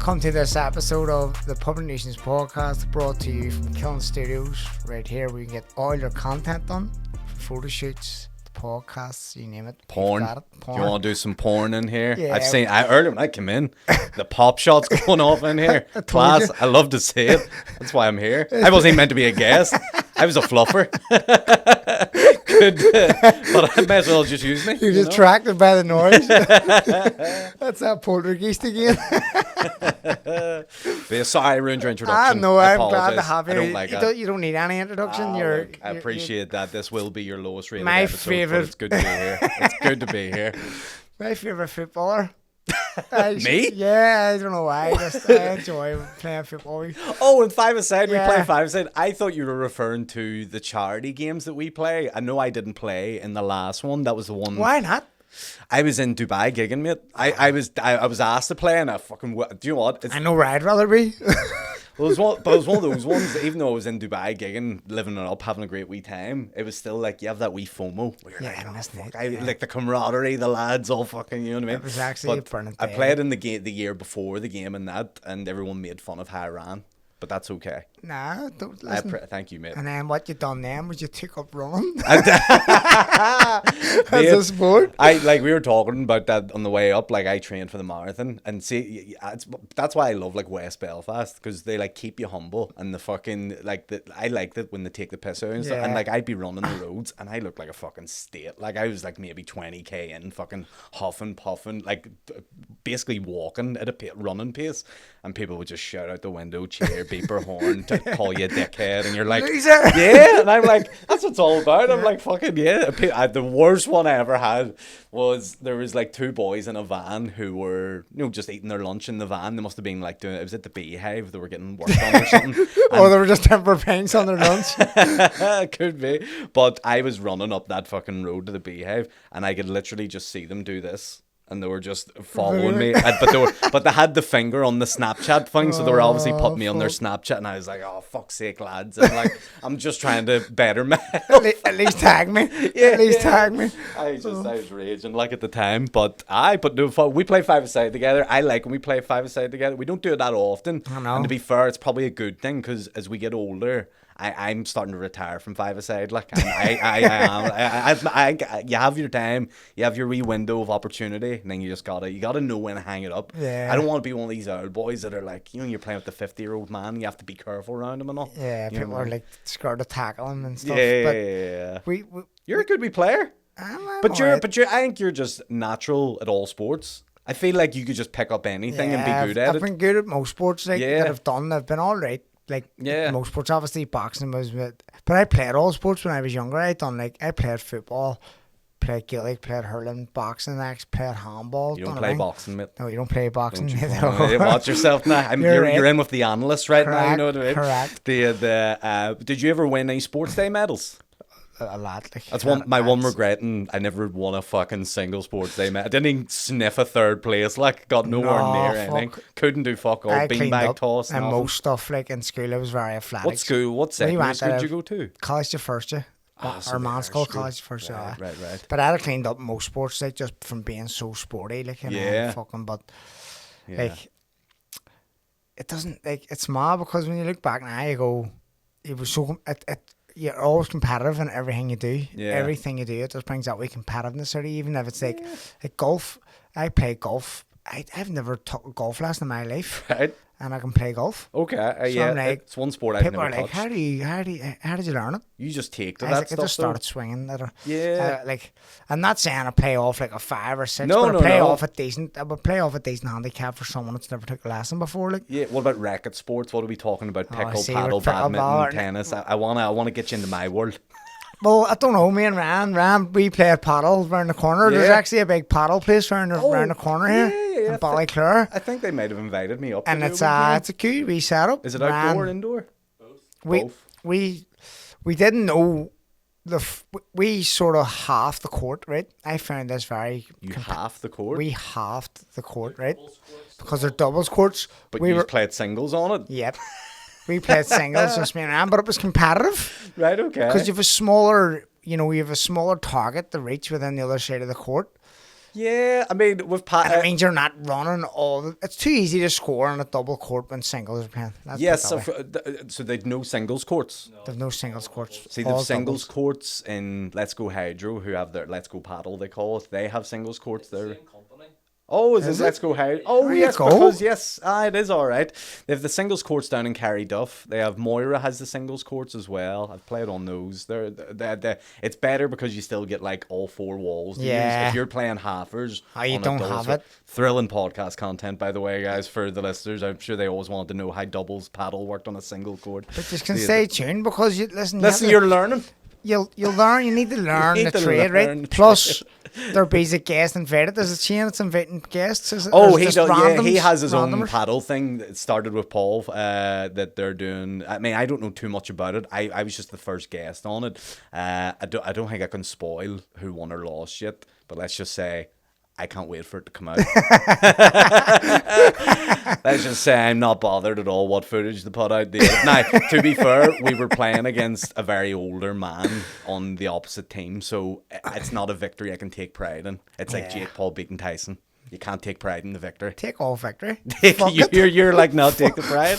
Welcome to this episode of the Public Nuisance Podcast, brought to you from Killen Studios. Right here, we can get all your content done, photo shoots, the podcasts, you name it. Porn. Do you want to do some porn in here? Yeah. I've seen. Earlier when I came in, the pop shots going off in here. Class. I love to see it. That's why I'm here. I wasn't even meant to be a guest. I was a fluffer. Good, but I may as well just use me. You're distracted by the noise. That's that poltergeist again. Sorry, I ruined your introduction. No, I I'm glad to apologise. have you. I don't like that. You don't need any introduction. I appreciate that. This will be your lowest rated my episode, favourite. but it's good to be here. It's good to be here. My favourite footballer. Me? Yeah, I don't know why. I enjoy playing football. Oh, and five-a-side, Yeah. we play five-a-side. I thought you were referring to the charity games that we play. I know I didn't play in the last one. That was the one. Why not? I was in Dubai gigging, mate. I was asked to play, and I fucking. Do you know what? I know where I'd rather be. Well, it was one of those ones. Even though I was in Dubai gigging, living it up, having a great wee time, it was still like you have that wee FOMO. Where you're Yeah, like, I missed it. like the camaraderie, the lads, all fucking. You know what I mean? It was actually But a brilliant I day. played in the year before the game and that, and everyone made fun of how I ran, but that's okay. Nah, don't listen. Thank you, mate. And then what you done then was you took up running Mate, as a sport. we were talking about that on the way up. Like I trained for the marathon, and see, that's why I love like West Belfast, because they like keep you humble, and the fucking I liked it when they take the piss out and stuff. And Yeah. like I'd be running the roads, and I looked like a fucking state. Like I was like maybe 20k in, fucking huffing, puffing, like basically walking at a running pace, and people would just shout out the window, cheer, beeper horn, to call you a dickhead, and you're like, Loser. yeah, and I'm like, that's what it's all about. I'm like, fucking yeah. The worst one I ever had was there was like two boys in a van who were, just eating their lunch in the van. They must have been like doing it was at the Beehive. They were getting work on or something. Or they were just temper paints on their lunch. Could be. But I was running up that fucking road to the Beehive, and I could literally just see them do this. And they were just following me, but they had the finger on the Snapchat thing, so they were obviously putting me on their Snapchat, and I was like, "Oh, fuck's sake, lads!" And like, I'm just trying to better myself. At least tag me. At least tag me. I was raging like at the time, but no, we play five-a-side together. I like when we play five-a-side together. We don't do it that often, I know. and to be fair, it's probably a good thing, because as we get older, I'm starting to retire from five-a-side. Like, and you have your time, you have your wee window of opportunity, and then you gotta know when to hang it up. Yeah. I don't want to be one of these old boys that are like, you're playing with the 50-year-old man, you have to be careful around him and all. Yeah, You know people what I are mean? like scared to tackle him and stuff. Yeah, But yeah. we You're a good wee player. I'm But alright. I think you're just natural at all sports. I feel like you could just pick up anything and be good at I've it. been good at most sports that Yeah. I've done. I've been all right. Like Yeah. most sports, obviously boxing was, but I played all sports when I was younger. I played football, played Gaelic, played hurling, boxing, I played handball. You don't done play everything. boxing, mate. No, you don't play boxing. Don't you? No. Watch yourself now. You're right. You're in with the analysts right now. You know what I mean? Correct. Did you ever win any sports day medals? A lot. Like, That's my one regret, and I never won a fucking single sports day medal. I didn't even sniff a third place. Like, got nowhere No, near fuck. anything. Couldn't do fuck all. I cleaned Beanbag up, toss and nothing. most stuff like in school I was very athletic. What school? What secondary went school to did you go to? College to first year. So Our the man's called Irish college to first year. Right, right. But I had cleaned up most sports like just from being so sporty, like Yeah. fucking. But Yeah. like, it doesn't like it's mad because when you look back now, you go, it was so you're always competitive in everything you do. Yeah. Everything you do, it just brings that way competitiveness out of you, even if it's like golf. I play golf. I've never took a golf lesson in my life, Right. and I can play golf. Okay. So Yeah. I'm like, It's one sport I've People never are like, touched. how did you learn it? You just take to I was that like, I stuff. just though. started swinging at her. Yeah. Like, I'm not saying I play off like a 5 or 6, No, but no, I play no. off a decent. I would play off a decent handicap for someone that's never took a lesson before. Like, Yeah, what about racket sports? What are we talking about? I Pickle, see, paddle, with pickleball badminton, or- tennis. I wanna get you into my world. well, I don't know. Me and Ram, we play at Padel around the corner. There's Yeah. actually a big paddle place around the corner here yeah, in Ballyclare, I think they might have invited me up. and to it's do a a cute wee setup. Is it outdoor or indoor? Both. We didn't know we sort of halved the court, right? I found this very. You half the court, We halved the court, right? Because they're doubles courts. but we you were. played singles on it. Yep. We played singles, just me and Ram, but it was competitive Right. Okay. because you have a smaller target to reach within the other side of the court. Yeah, I mean, with And it means you're not running all. It's too easy to score on a double court when singles are playing. Yes, so they've no singles courts. There's no singles courts. See, all they've singles doubles. courts in Let's Go Hydro, who have their Let's Go Paddle, they call it. They have singles courts there. Oh, is it Let's Go Hydro? Oh, There you yes, go. because, yes, it is all right. They have the singles courts down in Carryduff. They have Moira has the singles courts as well. I've played on those. It's better because you still get, like, all four walls to use. Yeah. If you're playing halfers. You don't have it. Thrilling podcast content, by the way, guys, for the listeners. I'm sure they always wanted to know how doubles paddle worked on a single court. But just can stay tuned because you listen. You're learning. You'll learn. You need to learn need the to trade, learn right? Plus, their basic guest invited. There's a chain that's inviting guests. Is it, Oh, or is it he just does. Yeah, he randoms? has his own Randomers? paddle thing that started with Paul. That they're doing. I mean, I don't know too much about it. I was just the first guest on it. I don't think I can spoil who won or lost yet. But let's just say I can't wait for it to come out. Let's just say I'm not bothered at all what footage they put out there. Now, to be fair, we were playing against a very older man on the opposite team, so it's not a victory I can take pride in. It's like Yeah. Jake Paul beating Tyson. You can't take pride in the victory. Take all victory. Fuck it. You're like, no, take the pride.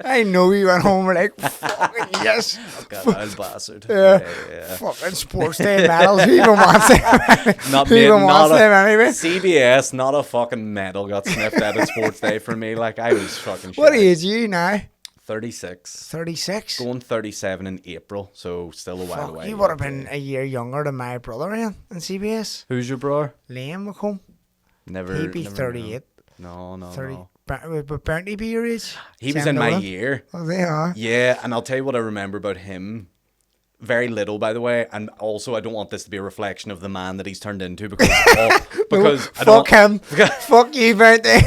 I know you went home and were like, fucking yes. God, old bastard. Yeah. Yeah. Fucking sports day medals. Who even wants them? Not Who me, even not wants them a anyway? CBS, not a fucking medal got sniffed out at sports day for me. Like, I was fucking What shy. age are you now? 36. 36? Going 37 in April, so still a while Fuck, away. you would have been a year younger than my brother in CBS. Who's your brother? Liam McComb. Never. He'd be never 38. No, 30. no. But Bernie be your age? He was Sam in my Nolan? year. Oh, they are. Yeah, and I'll tell you what I remember about him. Very little, by the way, and also I don't want this to be a reflection of the man that he's turned into because I Fuck don't. him. Fuck you, Bernie.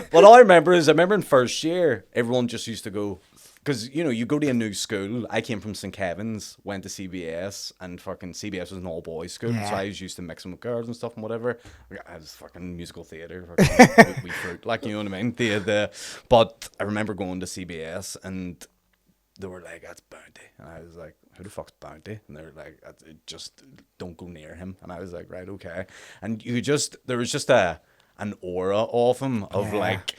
What all I remember is in first year, everyone just used to go, because, you know, you go to a new school. I came from St. Kevin's, went to CBS, and fucking CBS was an all-boys school, Yeah. so I was used to mixing with girls and stuff and whatever. I was fucking musical theatre, fucking we fruit, like, you know what I mean? But I remember going to CBS, and they were like, that's Bounty. And I was like, who the fuck's Bounty? And they were like, just don't go near him. And I was like, right, okay. And there was just an aura of him, of Yeah. like,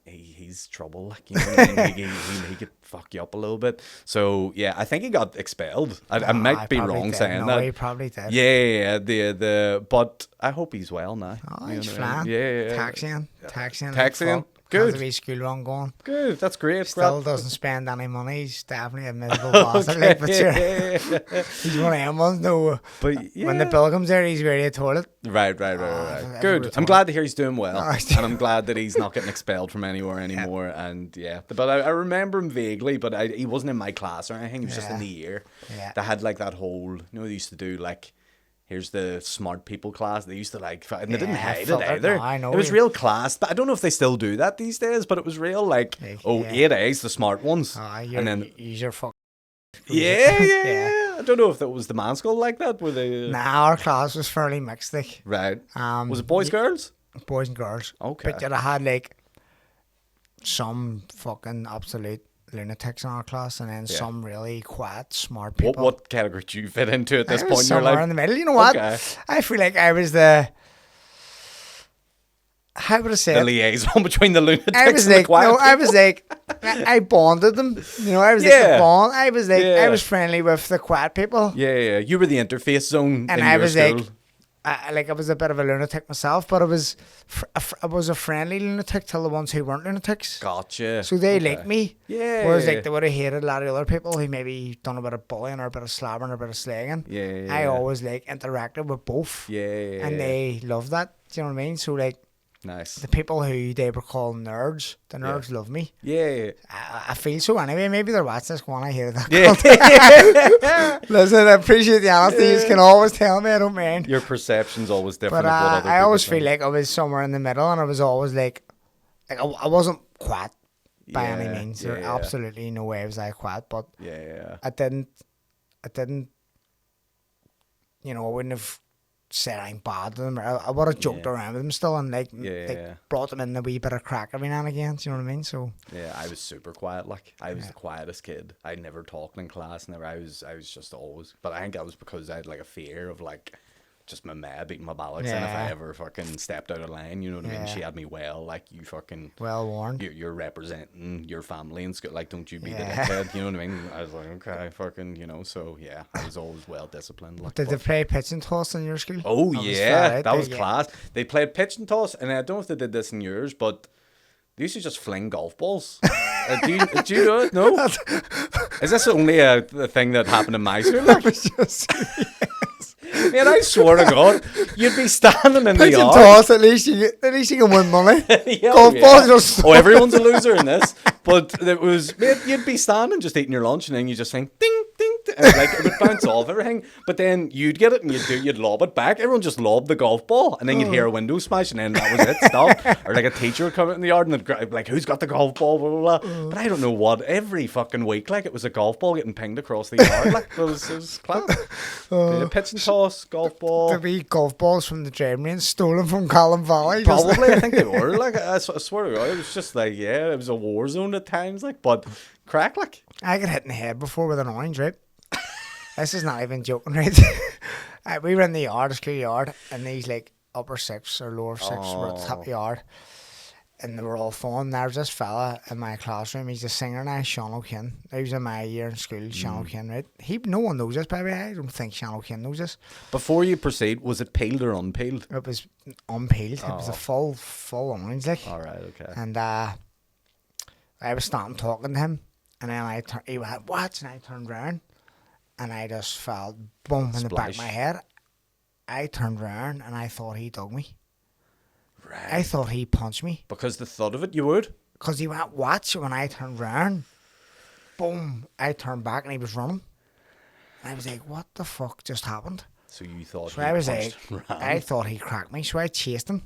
he's trouble, like, you know what I mean? he could fuck you up a little bit. So yeah, I think he got expelled. I might be probably wrong did. saying No, that. he probably did. Yeah, but I hope he's well now. Oh, You know he's what I mean? fine. Yeah. Taxiing. Taxiing? Good. Good. Has a wee school run going. Good, that's great. Still doesn't spend any money. He's definitely a miserable bastard. Like, but sure, he's one of them ones. No, But when the yeah. bill comes there, he's ready to toilet. Right. every Good. I'm time. glad to hear he's doing well, Oh, and I'm glad that he's not getting expelled from anywhere anymore. And yeah, but I remember him vaguely, but he wasn't in my class or anything. He was just in Yeah. the year. Yeah. They had like that whole, you know, they used to do like, here's the smart people class. They used to like, and they didn't Yeah, hide it filter- either. no, I know. It was real class, but I don't know if they still do that these days. But it was real like, Like, oh, yeah. 8A's the smart ones, And and then you're fuck. yeah. I don't know if that was the man's school like that. Were they Nah, our class was fairly mixed. Like, right? Was it y- boys, girls? boys and girls. Okay. But yet I had like some fucking absolute lunatics in our class, and then Yeah. some really quiet, smart people. What category do you fit into at this I point was in your somewhere life? in the middle. You know what? Okay. I feel like I was the. How would I say The it? liaison between the lunatics I was and the like, quiet no, I people? was like, I bonded them. You know, I was like Yeah. the bond. I was like, Yeah. I was friendly with the quiet people, Yeah. You were the interface zone and in I your was school. like, I was a bit of a lunatic myself, but I was a friendly lunatic till the ones who weren't lunatics. Gotcha. So they Okay. liked me. Yeah. Whereas like they would have hated a lot of other people who maybe done a bit of bullying or a bit of slabbering or a bit of slagging. Yeah. I always like interacted with both. Yeah. And they loved that. Do you know what I mean? So like Nice. the people who they were calling nerds, the nerds love me. Yeah. I feel so anyway. Maybe they're watching this going, I hated that. Yeah. Listen, I appreciate the honesty. You can always tell me, I don't mind. Your perception's always different. But of what other I people always think. feel like I was somewhere in the middle, and I was always like I wasn't quiet by any Yeah, means. There yeah. absolutely no way was I quiet, but Yeah. I didn't, you know, I wouldn't have said I'm bad to them. I would have joked Yeah. around with them still and like Yeah. brought them in a wee bit of crack every now and again. Do you know what I mean? So Yeah, I was super quiet. Like I was the quietest kid. I never talked in class. Never. I was just always. But I think that was because I had like a fear of like just my ma beating my bollocks in if I ever fucking stepped out of line, you know what I mean? She had me well, like, you fucking... Well warned. You're representing your family in school, like, don't you be the dickhead, you know what I mean? I was like, okay, fucking, you know, so, yeah, I was always well disciplined. Like, did they play pitch and toss in your school? Oh, yeah, that was class. They played pitch and toss, and I don't know if they did this in yours, but they used to just fling golf balls. Do you do it? No? Is this only a thing that happened in my school? Like? Man, I swear to God, you'd be standing in the yard. Toss, at least you can win money. Golf balls just... Oh, everyone's a loser in this. But it was, mate, you'd be standing just eating your lunch, and then you just think ding, ding, ding, and like it would bounce off everything. But then you'd get it and you'd lob it back. Everyone just lobbed the golf ball, and then you'd hear a window smash, and then that was it. Stop. Or like a teacher would come out in the yard and they'd grab, like, who's got the golf ball? Blah, blah, blah. But I don't know what. Every fucking week, like, it was a golf ball getting pinged across the yard. Like, it was class. Pitch and toss, golf ball. There'd be golf balls from the driving range stolen from Callan Valley. Probably, I think they were. Like, I swear to God, it was just like, yeah, it was a war zone at times. Like, but crack, like. I got hit in the head before with an orange, right? This is not even joking, right? We were in the yard, the school yard, and these like upper six or lower six were at the top of the yard, and they were all fun. There's this fella in my classroom. He's a singer now, Sean O'Kane. He was in my year in school, Sean O'Kane, right? No one knows this, baby. I don't think Sean O'Kane knows this. Before you proceed, was it peeled or unpeeled? It was unpeeled. It was a full orange, like. All right, okay. And I was standing talking to him, and then he went, "What?" And I turned round, and I just felt boom in the back of my head. I turned round, and I thought he dug me. Right. I thought he punched me. Because the thought of it, you would? Because he went, "What?" When I turned round, boom, I turned back, and he was running. And I was like, what the fuck just happened? So you thought so I was like, I thought he cracked me, so I chased him.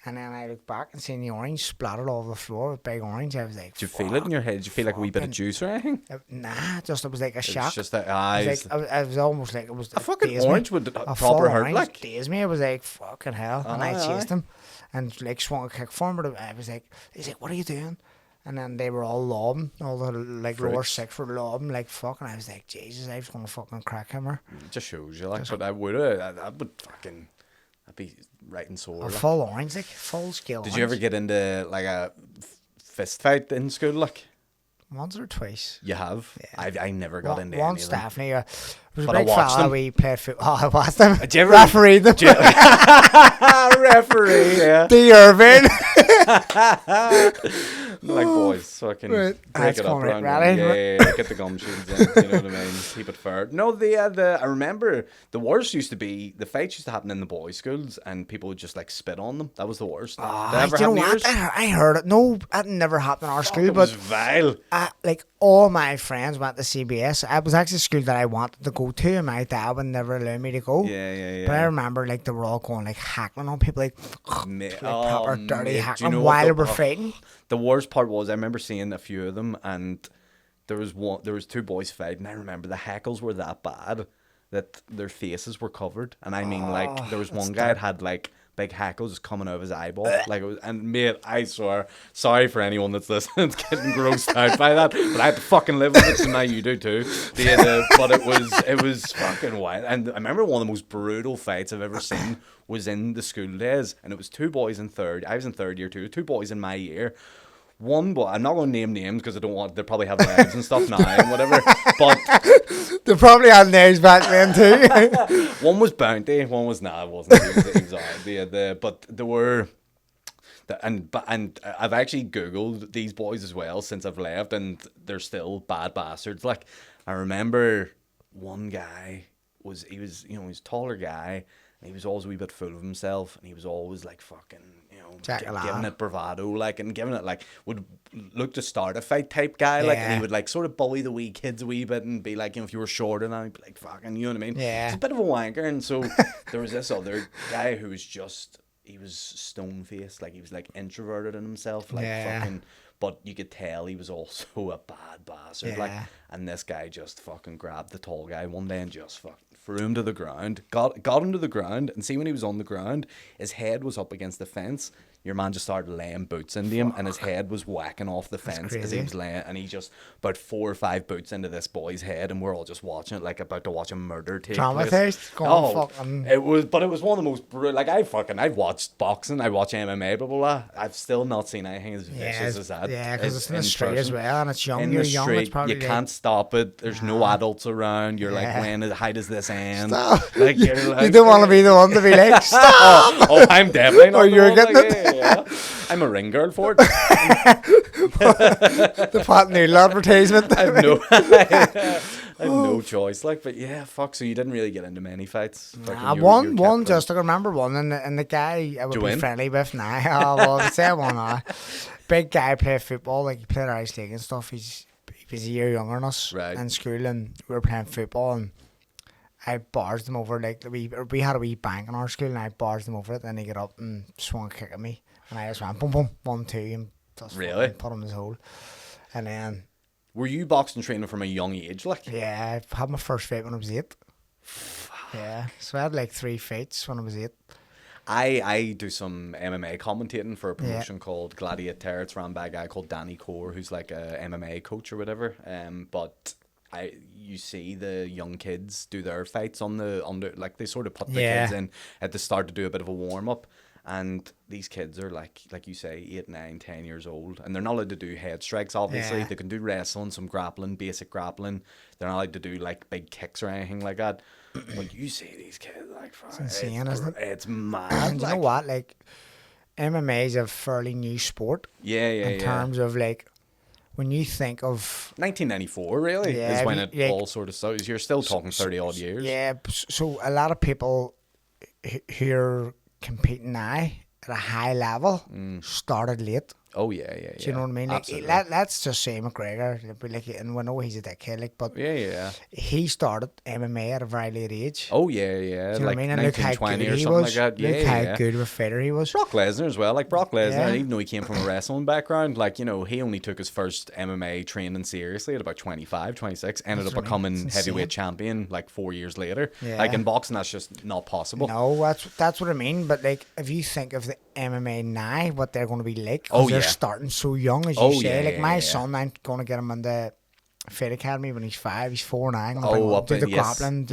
And then I looked back and seen the orange splattered all over the floor with big orange. I was like, did you feel it in your head? Did you feel like a wee bit of juice or anything? Nah, just it was like a shock. It's just that eyes. It was almost like it was a fucking orange would proper hurt. Like, dazed me. I was like, fucking hell. And I chased him and like swung a kick for him. But I was like, he's like, what are you doing? And then they were all lobbing, all the like lower six were lobbing like fuck. And I was like, Jesus, I was gonna fucking crack him. Or it just shows you, like, but I would fucking. I'd be right and sore. Full orange, like full scale. Did you ever get into like a fist fight in school, like? Once or twice. You have? Yeah. I never got into once, any of them. definitely. It was but a big fella. We played football. I watched them. Did you ever referee them? Referee, yeah. The Irvin. Like, boys, fucking break it up around. Yeah, get the gum shields in, you know what I mean? Keep it fair. No, I remember the worst used to be, the fights used to happen in the boys' schools and people would just like spit on them. That was the worst. Do you know what? I heard it. No, that never happened in our school. It was vile. Like, all my friends went to CBS. It was actually a school that I wanted to go to, and my dad would never allow me to go. Yeah. But I remember, like, they were all going, like, hackling on people, like proper dirty hackling, you know while they were fighting. The worst part was, I remember seeing a few of them, and there was two boys fighting. I remember the heckles were that bad that their faces were covered, and I mean, like, there was one guy that had like big hackles just coming out of his eyeball, like it was. And mate, I swear, sorry for anyone that's listening, that's getting grossed out by that, but I had to fucking live with it, so now you do too. But it was fucking wild. And I remember one of the most brutal fights I've ever seen was in the school days, and it was two boys in third. I was in third year too. Two boys in my year. One boy, I'm not going to name names because I don't want. They probably have names and stuff now and whatever. But they probably had names back then too. One was Bounty, one was It wasn't. He was alright. But there were. And I've actually Googled these boys as well since I've left, and they're still bad bastards. Like, I remember one guy he was a taller guy, and he was always a wee bit full of himself, and he was always like fucking, giving it bravado, like, and giving it like, would look to start a fight type guy, like, and he would like sort of bully the wee kids a wee bit and be like, if you were shorter than him, he'd be like, fucking, you know what I mean? Yeah. He's a bit of a wanker, and so there was this other guy who was just, he was stone faced, like he was like introverted in himself, like fucking, but you could tell he was also a bad bastard, like, and this guy just fucking grabbed the tall guy one day and just threw him to the ground, got him to the ground, and see when he was on the ground, his head was up against the fence. Your man just started laying boots into him, and his head was whacking off the fence as he was laying, and he just about 4 or 5 boots into this boy's head, and we're all just watching it like about to watch a murder take place. Traumatized. It was one of the most like I've watched boxing, I watch MMA, blah blah blah. I've still not seen anything as vicious as that. Yeah, because it's in the street as well, and it's young. In You're the young. street, It's probably you can't stop it. There's no adults around. You're like, how does this end? Stop. Like you don't want to be the one to be like, stop. Oh, I'm definitely not. Oh, you're getting like, it. Yeah. I'm a ring girl for it. The pot noodle advertisement. I have no choice. Like, but yeah, fuck. So you didn't really get into many fights. One just I remember one, and the guy I would be friendly with now. Well, I'd say one. Big guy played football, like he played Irish League and stuff. He was a year younger than us in school, and we were playing football, and I barged him over. Like we had a wee bank in our school, and I barged him over it. Then he got up and swung a kick at me. And I just went boom, boom, 1, 2, and just really put him in his hole. And then, were you boxing training from a young age, like? Yeah, I had my first fight when I was 8. Yeah, so I had like 3 fights when I was 8. I do some MMA commentating for a promotion called Gladiator. It's run by a guy called Danny Core, who's like a MMA coach or whatever. But you see the young kids do their fights like they sort of put the kids in at the start to do a bit of a warm up. And these kids are like you say, 8, 9, 10 years old, and they're not allowed to do head strikes. Obviously, they can do wrestling, some grappling, basic grappling. They're not allowed to do like big kicks or anything like that. But you see these kids like, it's insane, isn't it? It's mad. And you know what? Like, MMA is a fairly new sport. In terms of like, when you think of 1994, really is when it all sort of started. You're still talking 30 odd years. Yeah. So a lot of people here competing now at a high level started late. Oh yeah. Do you know what I mean? Like, let's just say McGregor, and we know he's a dickhead, like, but he started MMA at a very late age. Oh yeah. Do you know like what I mean? And look how good he was. Like look how good of a fighter he was. Brock Lesnar as well. Like Brock Lesnar, even though he came from a wrestling background, like, you know, he only took his first MMA training seriously at about 25, 26. Ended up becoming heavyweight champion like 4 years later. Yeah. Like in boxing, that's just not possible. No, that's what I mean. But like, if you think of the MMA now, what they're going to be like, they're starting so young, as you say. Like my son, I'm going to get him in the Fight Academy when he's 5. He's 4 now. I'm going to do the grappling.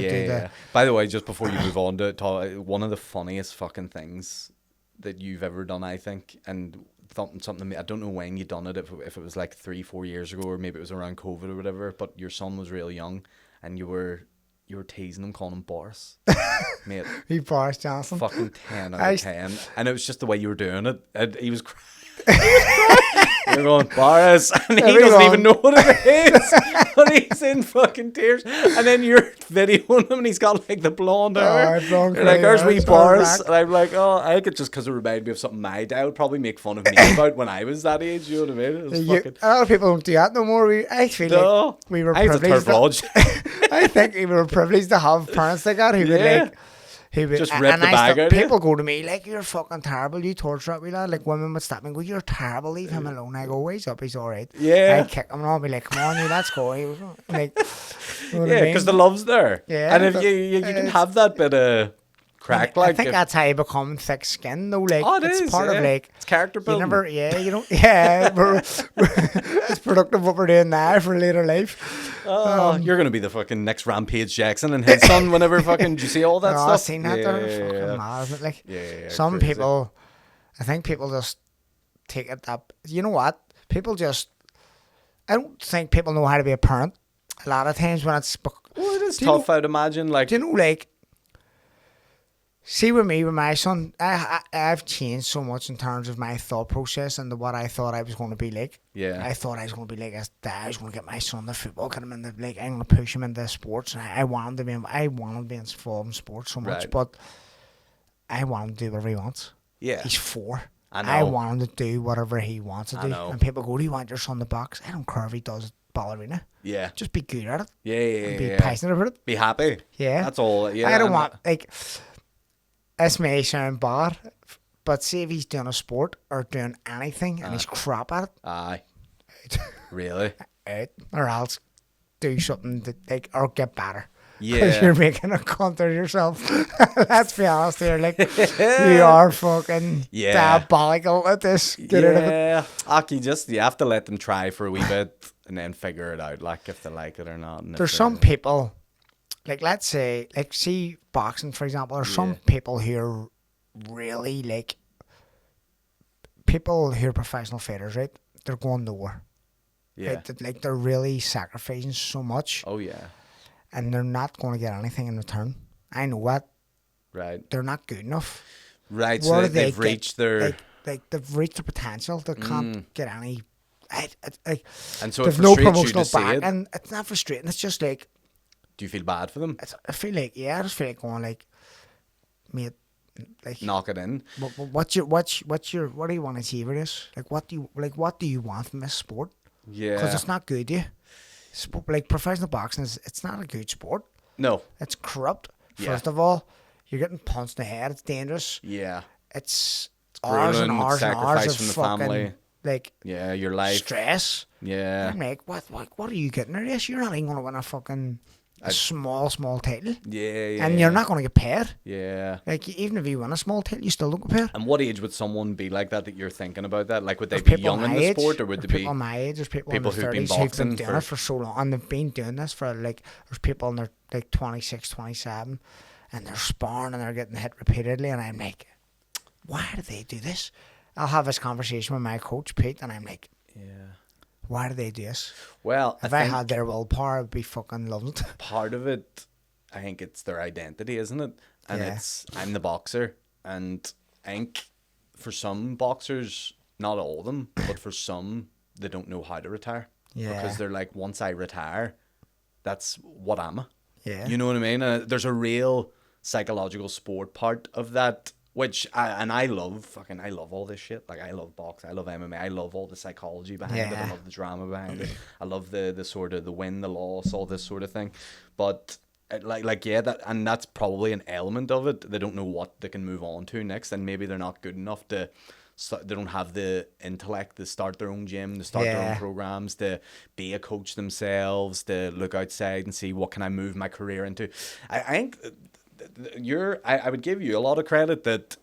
By the way, just before you move on to talk, one of the funniest fucking things that you've ever done, I think, and something I don't know when you done it, if it was like 3-4 years ago, or maybe it was around COVID or whatever, but your son was real young, and you were teasing him, calling him Boris. Mate. He Boris Johnson. Fucking 10 out of 10. And it was just the way you were doing it. And he was you're going, Boris, and he doesn't even know what it is. But he's in fucking tears. And then you're videoing him, and he's got like the blonde hair. You're like, there's wee Boris. And I'm like, I think it's just because it reminded me of something my dad would probably make fun of me about when I was that age. You know what I mean? A lot of people don't do that no more. I feel like we were privileged. I think we were privileged to have parents like that who would like. He would just rip the bag out. People go to me like, you're fucking terrible, you torture that wee lad. Like, women would stop me and go, you're terrible, leave him alone. I go, he's up, he's alright. I kick him and I'll be like, come on, you, let's go. Like, because the love's there. Yeah, and if you can have that bit of crack, like, I think that's how you become thick skinned, though. Like, it's part of like, it's character building. It's productive what we're doing now for later life. You're gonna be the fucking next Rampage Jackson and his son whenever fucking. Do you see all that stuff? I've seen that. They're fucking mad, isn't it? Like, some crazy. People, I think people just take it up. You know what? People just. I don't think people know how to be a parent. A lot of times when it's. Well, it is tough. I'd imagine. Like, do you know, like. See, with my son, I've changed so much in terms of my thought process and what I thought I was going to be like. Yeah. I thought I was going to be like a dad. I was going to get my son the football, get him in the like. I'm going to push him into sports. And I want him to be involved in sports so much, but I want him to do whatever he wants. Yeah. He's 4. I know. I want him to do whatever he wants to do. And people go, "Do you want your son to box?" I don't care if he does ballerina. Yeah. Just be good at it. Yeah. And be passionate about it. Be happy. Yeah. That's all. Yeah. I don't want like. This may sound bad, but see if he's doing a sport or doing anything and he's crap at it. Aye. Really? Or else do something that or get better. Yeah. you're making a cunt out of yourself. Let's be honest here. Like, you are fucking diabolical at this. Get out of it. Yeah. Aki, you have to let them try for a wee bit and then figure it out, like, if they like it or not. And There's some people, like, let's say, like, see boxing, for example. There's some people who are really, like, people who are professional fighters, right? They're going nowhere. Yeah. Right? Like, they're really sacrificing so much. Oh, yeah. And they're not going to get anything in return. I know what. Right. They're not good enough. Right, so they've reached their... Like, they've reached their potential. They can't get any... and so it they've no frustrates you promotional to see back. it. And it's not frustrating. It's just like... Do you feel bad for them? I feel like, I just feel like going like... Mate, like... Knock it in. What do you want to achieve with this? Like, what do you want from this sport? Yeah. Because it's not good, like, professional boxing it's not a good sport. No. It's corrupt. Yeah. First of all, you're getting punched in the head. It's dangerous. Yeah. It's hours and grueling, hours and hours of sacrifice from the fucking family. like Yeah, your life. stress. Yeah. I'm like, what are you getting out of this? You're not even gonna win a fucking small title. Yeah. And you're not gonna get paid. Yeah. Like, even if you win a small title, you still don't get paid. And what age would someone be like that you're thinking about that? Like, would they There's be people young in my the age, sport, or would they there's be people my age? There's people in people their who've been 30s who've boxing been doing it for so long, and they've been doing this for, like, there's people in their, like, 26, 27, and they're sparring and they're getting hit repeatedly, and I'm like, why do they do this? I'll have this conversation with my coach, Pete, and I'm like, why do they do this? Well, If I had their willpower, I'd be fucking loving it. part of it, I think it's their identity, isn't it? And it's, I'm the boxer, and I think for some boxers, not all of them, but for some, they don't know how to retire. Yeah. Because they're like, once I retire, that's what am I? Yeah. You know what I mean? And there's a real psychological sport part of that, which I love. I love all this shit. Like, I love boxing, I love MMA, I love all the psychology behind it, I love the drama behind it, I love the sort of the win, the loss, all this sort of thing. But that's probably an element of it. They don't know what they can move on to next, and maybe they're not good enough to. They don't have the intellect to start their own gym, to start their own programs, to be a coach themselves, to look outside and see what can I move my career into. I think I would give you a lot of credit that,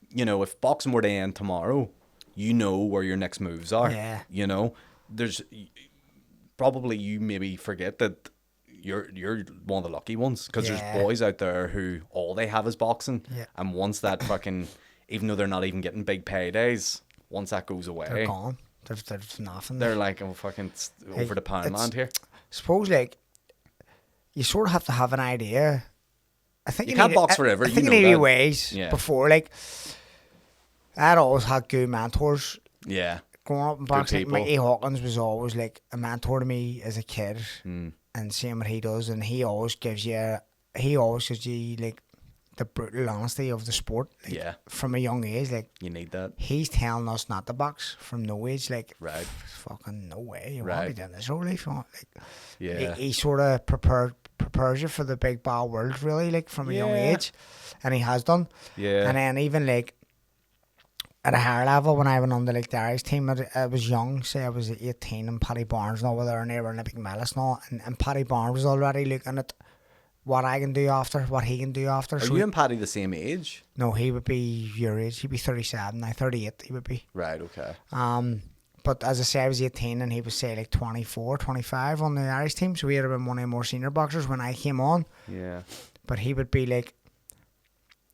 you know, if boxing were to end tomorrow, you know where your next moves are. Yeah. You know, there's probably, you maybe forget that you're one of the lucky ones, because there's boys out there who all they have is boxing, and once that fucking, even though they're not even getting big paydays, once that goes away, They're gone. There's nothing. They're like, oh, fucking over the Poundland here. Suppose, like, you sort of have to have an idea. I think you can't box forever. I think you in know any that. ways before, like, I'd always had good mentors. Yeah. Growing up in boxing, people. Mickey Hawkins was always like a mentor to me as a kid, and seeing what he does, and he always gives you like the brutal honesty of the sport. Like, from a young age, like, you need that. He's telling us not to box from no age, like, right. Fucking no way. You want to be doing this whole life, yeah. He sort of prepares you for the big ball world, really, like, from a young age, and he has done. Yeah. And then even, like, at a higher level, when I went on the, like, the Irish team, I was young, say I was 18, and Paddy Barnes and all were there, and they were Olympic medalists and all, and Paddy Barnes was already looking at what I can do after, what he can do after. Are you and Paddy the same age? No, he would be your age. He'd be 37, now 38 he would be. Right, okay. But as I say, I was 18 and he was, say, like 24, 25 on the Irish team, so he had been one of the more senior boxers when I came on. Yeah. But he would be like,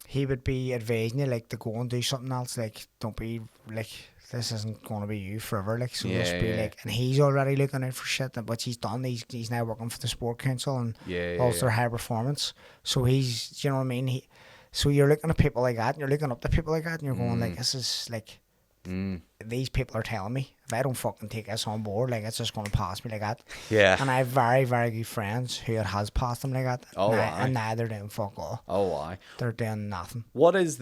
he would be advising you, like, to go and do something else, like, don't be, like, this isn't going to be you forever, like, so just be like, and he's already looking out for shit, but he's done, he's now working for the Sport Council and also High Performance, so he's, do you know what I mean, so you're looking at people like that, and you're looking up to people like that, and you're going, like, this is, like, these people are telling me, if I don't fucking take this on board, like, it's just going to pass me like that. Yeah. And I have very, very good friends who it has passed them like that. And now they're doing fuck all. Oh, why? They're doing nothing. What is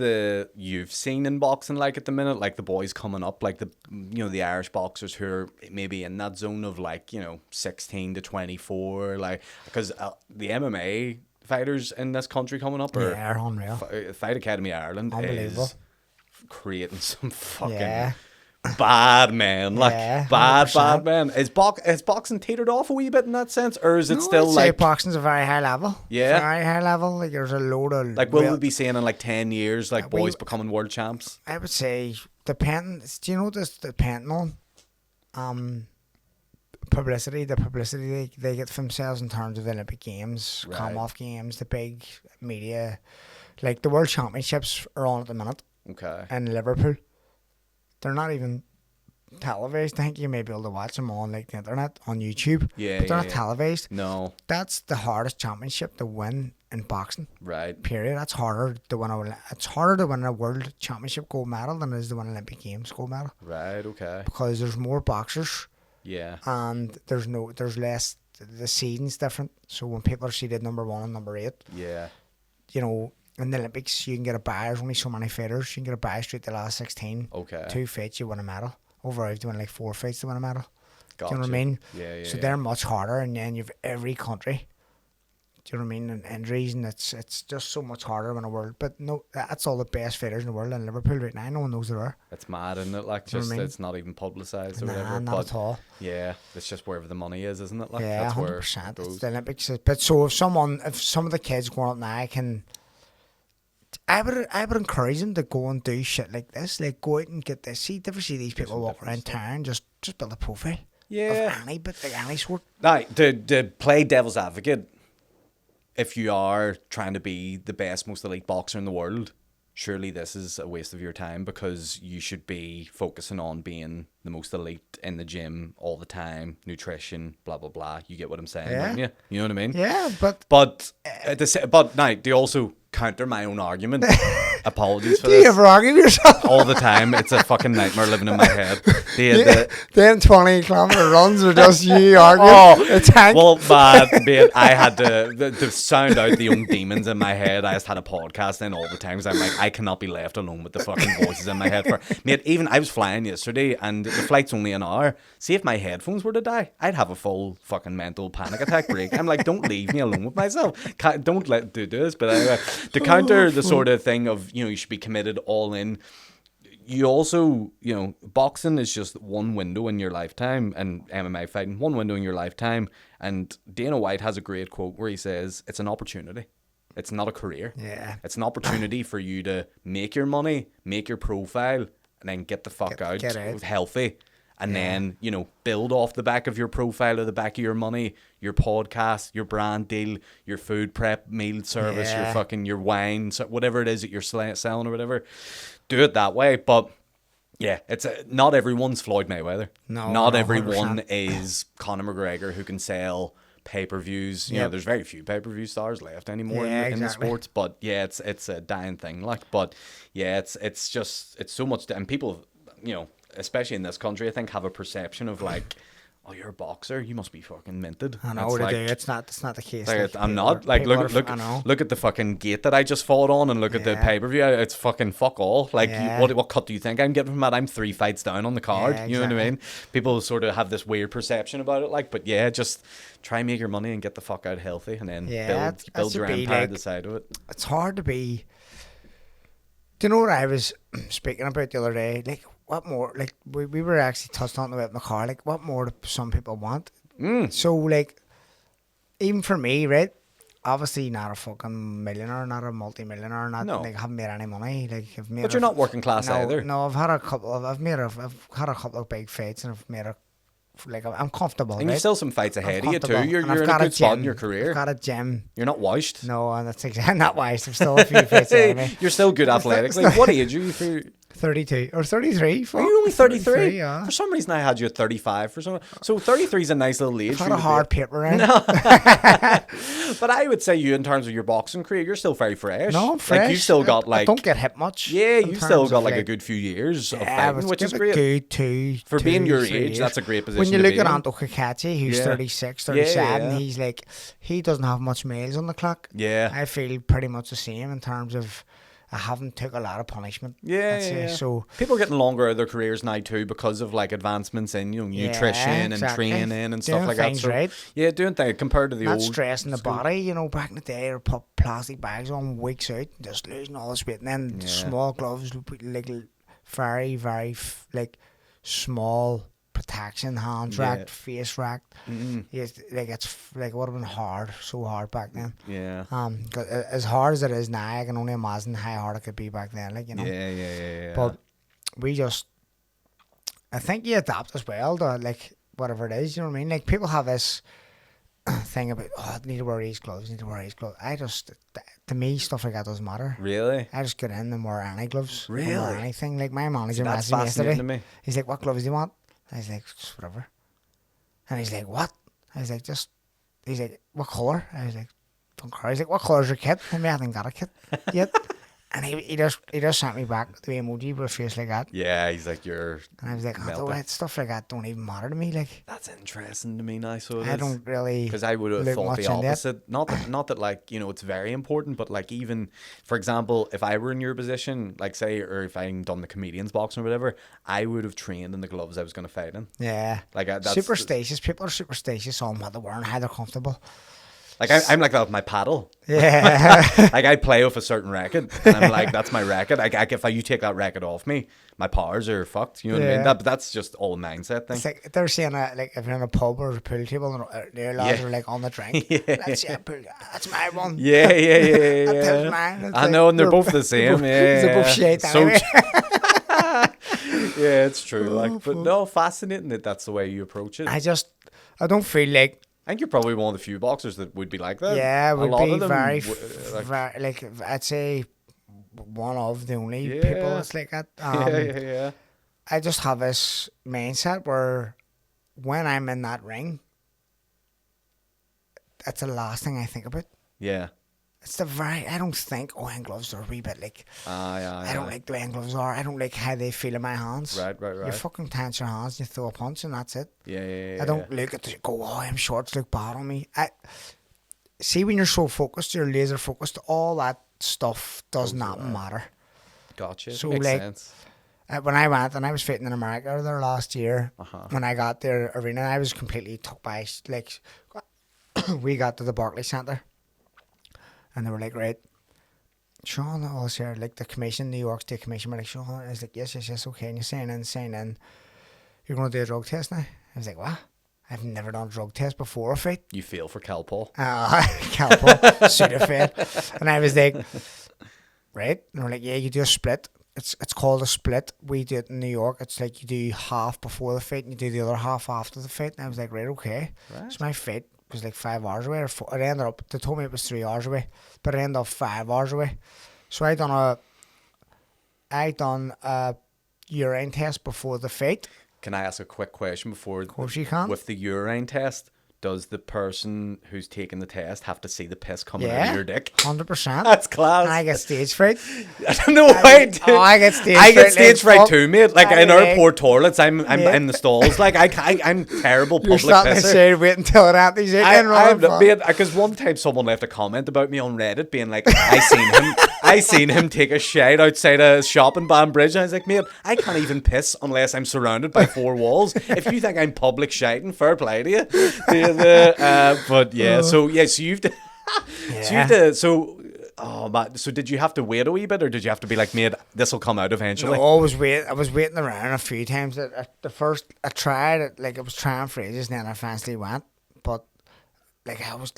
you've seen in boxing like at the minute? Like the boys coming up, like the Irish boxers who are maybe in that zone of, like, 16 to 24, like, because the MMA fighters in this country coming up are unreal. Fight Academy Ireland Unbelievable. is creating some fucking bad men, like Yeah, bad 100%. men. Is boxing teetered off a wee bit in that sense, or is it No, still I'd say like boxing's a very high level. Yeah. Very high level. Like there's a load of like will we be seeing in like 10 years like we- boys becoming world champs? I would say depending. Do you know this depending on publicity? The publicity they get for themselves in terms of the Olympic Games, Right. Commonwealth Games, the big media, like the World Championships are on at the minute Okay. in Liverpool. They're not even televised. I think you may be able to watch them on like the internet on YouTube. Yeah, but they're yeah, not yeah. televised. No. That's the hardest championship to win in boxing. Right. Period. That's harder to win it's harder to win a world championship gold medal than it is to win an Olympic Games gold medal Right. Okay. because there's more boxers Yeah. and there's less. The seeding's different. So when people are seeded number 1 and number 8, Yeah. you know, in the Olympics you can get a buy. There's only so many fighters. You can get a buy straight to the last 16. Okay. 2 fights you win a medal. Overall you have to win like 4 fights to win a medal. Gotcha. Do you know what I mean? Yeah. Yeah. So yeah. they're much harder, and then you've every country. Do you know what I mean? And injuries, and it's just so much harder in the world. But no, that's all the best fighters in the world in Liverpool right now. No one knows there are. It's mad, isn't it? Like, You know what just I mean? it's not even publicized or Nah, whatever. not But at all. yeah, it's just wherever the money is, isn't it? Like, Yeah, that's where 100%. it It's goes. the Olympics. But so if some of the kids growing up now I would encourage them to go and do shit like this. Like go out and get this. Never see these people some walk different around stuff. town. Just build a profile. Yeah. Of any bit, like any sort. Now, to play devil's advocate, if you are trying to be the best, most elite boxer in the world, surely this is a waste of your time because you should be focusing on being the most elite in the gym all the time, nutrition, blah, blah, blah. You get what I'm saying, Yeah. don't you? You know what I mean? Yeah, but But now, they also counter my own argument. Apologies for do you this. ever argue with yourself? All the time. It's a fucking nightmare living in my head. The, Them 20-kilometer runs are just you arguing. Oh, a tank. well, mate, I had to sound out the young demons in my head. I just had a podcast in all the time because I'm like, I cannot be left alone with the fucking voices in my head. Mate, even I was flying yesterday and the flight's only an hour. See if my headphones were to die, I'd have a full fucking mental panic attack break. I'm like, don't leave me alone with myself. Don't do this. But anyway, to counter the sort of thing of, you should be committed all in. You also, boxing is just one window in your lifetime, and MMA fighting, one window in your lifetime. And Dana White has a great quote where he says, it's an opportunity. It's not a career. Yeah. It's an opportunity for you to make your money, make your profile, and then get the fuck out, get out. healthy. And then, build off the back of your profile or the back of your money, your podcast, your brand deal, your food prep meal service, your wine, so whatever it is that you're selling or whatever. Do it that way. But yeah, not everyone's Floyd Mayweather. No, not 100%. everyone is Conor McGregor who can sell pay-per-views. Yep. There's very few pay-per-view stars left anymore Yeah, in the exactly. sports. But yeah, it's a dying thing. But yeah, it's so much. And people, especially in this country, I think have a perception of like, oh, you're a boxer, you must be fucking minted. I know they do. It's not the case. I'm not. Like, look at the fucking gate that I just fought on, and look at the pay per view. It's fucking fuck all. Like, what cut do you think I'm getting from that? I'm 3 fights down on the card. Yeah, You know what I exactly. mean? People sort of have this weird perception about it. Like, but yeah, just try and make your money and get the fuck out healthy, and then build your empire to the side of it. It's hard to be. Do you know what I was speaking about the other day? Like, what more? Like, we were actually touched on it about my car. Like, what more do some people want? So, like, even for me, right? Obviously, not a fucking millionaire, not a multi-millionaire, like, haven't made any money. Like, I've made. But you're not working class either. No, I've had a couple of big fights, and I've made I'm comfortable. And right? you've still some fights ahead of you too. comfortable. You're And I've in a got good spot in gym. your career. I've got a gym. You're not washed. No, and that's exactly. I'm not wise. I'm still a few fights ahead of me. You're still good athletically. What age are you? 32 or 33. Are you only 33? Yeah. For some reason, I had you at 35. So 33 is a nice little age. I've for had you a to hard be. paper in. But I would say you, in terms of your boxing career, you're still very fresh. No, I'm fresh. Like, you've still got I don't get hit much. Yeah, in you've still terms got of, like a good few years of Yeah, fighting, which is give great. it good For being your 3 age, years. that's a great position When you to look be at in. Anto Kakachi, who's Yeah. 36, 37, Yeah. he's like, he doesn't have much miles on the clock. Yeah. I feel pretty much the same in terms of I haven't took a lot of punishment. Yeah, I'd say. yeah. So People are getting longer of their careers now too because of like advancements in nutrition exactly. and training and Doing stuff like that. things So, right. yeah, doing things compared to the not old stressing the school. body, back in the day, or put plastic bags on weeks out, just losing all this weight, and then Yeah. small gloves, like very, very, like small protection, hands racked, face racked. It's like it would have been so hard back then. Yeah. 'Cause as hard as it is now, I can only imagine how hard it could be back then. Like, you know. Yeah. But I think you adapt as well to like whatever it is. You know what I mean? Like people have this thing about I need to wear these gloves. To me, stuff like that doesn't matter. Really? I just get in and wear any gloves. Really? Or anything. Like my manager That's messaged me fascinating yesterday. to me. He's like, "What gloves do you want?" I was like, "Just whatever." And he's like, "What?" I was like, he's like, "What colour?" I was like, "Don't care." He's like, "What colour's your kit?" I haven't got a kit yet. And he just sent me back the emoji with a face like that. Yeah, he's like, you're. And I was like, stuff like that don't even matter to me. Like, That's interesting to me now. So I don't really. Because I would have look thought much the into it. opposite. Not that like, you know, it's very important, but like even, for example, if I were in your position, like say, or if I'd done the comedian's boxing or whatever, I would have trained in the gloves I was going to fight in. Yeah. Like that's superstitious. People are superstitious on what they wear and how they're comfortable. Like I'm like that with my paddle. Yeah. Like I play with a certain racket, and I'm like, that's my racket. If you take that racket off me, my powers are fucked. You know what I mean? That's just all a mindset thing. It's like they're saying like if you're in a pub or a pool table and their lads are like on the drink. That's my one. Yeah. That's mine. I know, and they're both the same. They're both shit anyway. Yeah, it's true. But no, fascinating that that's the way you approach it. I don't feel like. I think you're probably one of the few boxers that would be like that. Yeah, a would lot be of them very, like I'd say one of the only people that's like that. Yeah. I just have this mindset where when I'm in that ring, that's the last thing I think about. Yeah. It's I don't think, hand gloves are a wee bit like, I don't like the way hand gloves are. I don't like how they feel in my hands. Right. You fucking tense your hands, you throw a punch and that's it. Yeah. I don't look at them shorts look bad on me. See when you're so focused, you're laser focused, all that stuff does not matter. Gotcha. So makes like, sense. when I went and I was fighting in America there last year, when I got their arena, I was completely took by, like, we got to the Barclays Centre. And they were like, right, Sean, I was here, like the commission, New York State Commission, were like, Sean, I was like, yes, okay. And you're saying in, you're going to do a drug test now? I was like, what? I've never done a drug test before a fight. You feel for Calpol. Calpol, Sudafed. And I was like, right? And they were like, yeah, you do a split. It's called a split. We do it in New York. It's like you do half before the fight and you do the other half after the fight. And I was like, right, okay. Right. So my fight was like 5 hours away, or it ended up, they told me it was 3 hours away, but it ended up 5 hours away. So I done a urine test before the fight. Can I ask a quick question before? Of course you can. With the urine test, does the person who's taking the test have to see the piss coming out of your dick? 100%. That's class. And I get stage fright. I don't know why. I get stage fright. I get stage fright too, mate. Like in our poor toilets, I'm in the stalls. Like I'm terrible public pisser. You're starting to say wait until it happens. Because one time someone left a comment about me on Reddit being like, I seen him take a shite outside a shop in Banbridge. And I was like, mate, I can't even piss unless I'm surrounded by 4 walls. If you think I'm public shiting, fair play to you. But yeah, so you've to, so did you have to wait a wee bit, or did you have to be like, mate, this will come out eventually? No, I was waiting around a few times. The first I tried it, like I was trying for ages, and then I eventually went. But like I was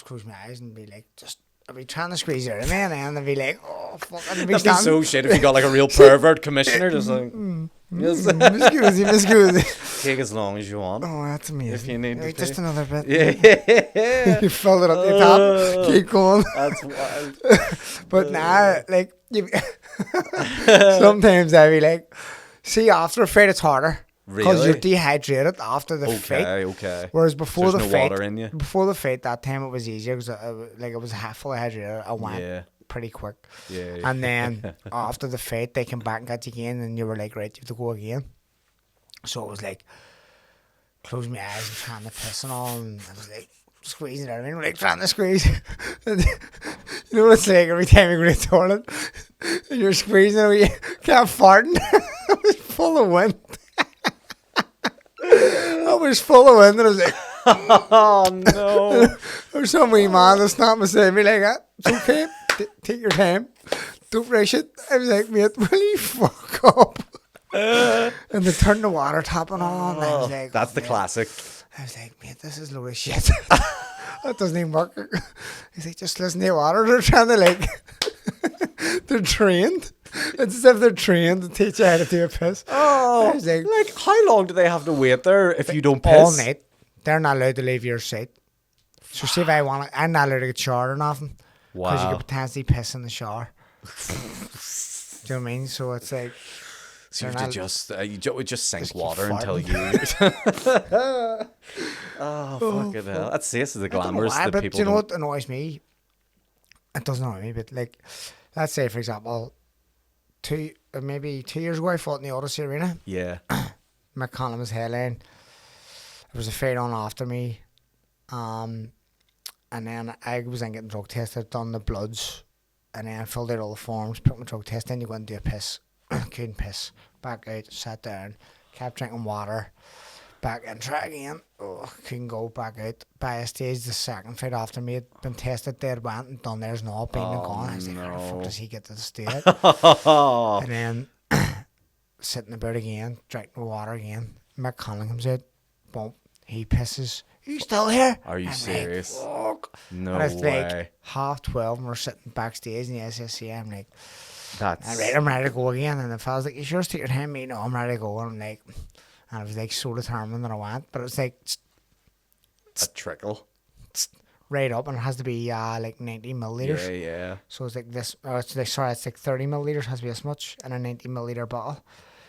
closing my eyes and be like, I'd be trying to squeeze it out of me, and then I'd be like, oh fuck, I'd be that'd be so shit if you got like a real pervert commissioner, just like, Miss Goosey. Take as long as you want. Oh, that's amazing. If you need to just another bit. Yeah. You filled it up to the top. Keep going. That's wild. But now, like, sometimes I'd be like, see, after a fight, it's harder. Because Really? you're dehydrated after the fight. Okay. Whereas before There's the no fight, water in you. before the fight, that time it was easier because it was half fully hydrated. I went pretty quick. Yeah. And then after the fight, they came back and got you again, and you were like, right, you have to go again. So it was like, close my eyes and trying to piss and all, and I was like, squeezing it out of me, like trying to squeeze. And you know what it's like every time you go to the toilet and you're squeezing it, you can't farting. It was full of wind. I was full of wind, and I was like, oh no. There's some wee man that's not beside me like that. It's okay. Take your time. Don't rush it. I was like, mate, will you fuck up? And they turned the water tap on. And I was like, That's the mate. classic. I was like, mate, this is load of shit. That doesn't even work. He's like, just listen to the water. They're trying to like, they're trained. It's as if they're trained to teach you how to do a piss. Oh, I was like, how long do they have to wait there if you don't piss? all night. They're not allowed to leave your seat. So see if I want to, I'm not allowed to get showered or nothing. Because you Wow. could potentially piss in the shower. Do you know what I mean? So it's like, So you have to just would just sink just keep water until you. Oh fucking hell! That's this is the I don't know glamorous why, that but people. do you know don't- what annoys me? It doesn't annoy me, but like, let's say for example, maybe 2 years ago I fought in the Odyssey Arena. Yeah. McComb was headline. There was a fight on after me, and then I was in getting drug tested, done the bloods, and then filled out all the forms, put my drug test in. You go and do a piss, couldn't piss. Back out, sat down, kept drinking water. Back in, try again. Oh, couldn't go back out. By a stage, the second fight after me had been tested, dead went and done. There's not been and gone. I was like, how the fuck does he get to the state? And then sitting about again, drinking water again. Mick Conlon comes out, boom, he pisses. Are you still here? Are you I'm serious? Like, fuck. No And it's way. like 12:30 and we're sitting backstage in the SSC. I'm like, That's I'm ready to go again. And the fella's like, you sure take your time, mate? No, I'm ready to go. And I'm like, and I was like so determined that I went, but it was like a trickle. right up, and it has to be like 90 milliliters. Yeah, yeah. So it's like this. It's like, sorry, it's like 30 milliliters has to be this much in a 90 milliliter bottle.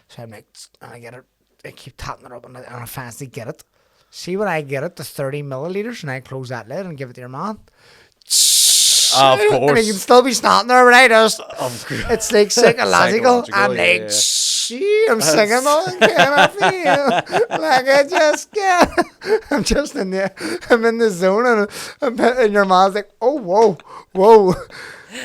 So I'm like, and I get it. I keep tapping it up, and I fancy get it. See when I get it, the 30 milliliters, and I close that lid and give it to your man. Of And he can course. still be standing there, but I just, Of course. it's like psychological. Psychological, I'm like, yeah. see, I'm singing on, can I feel like I just can't. I'm just in there, I'm in the zone, and your man's like, oh, whoa.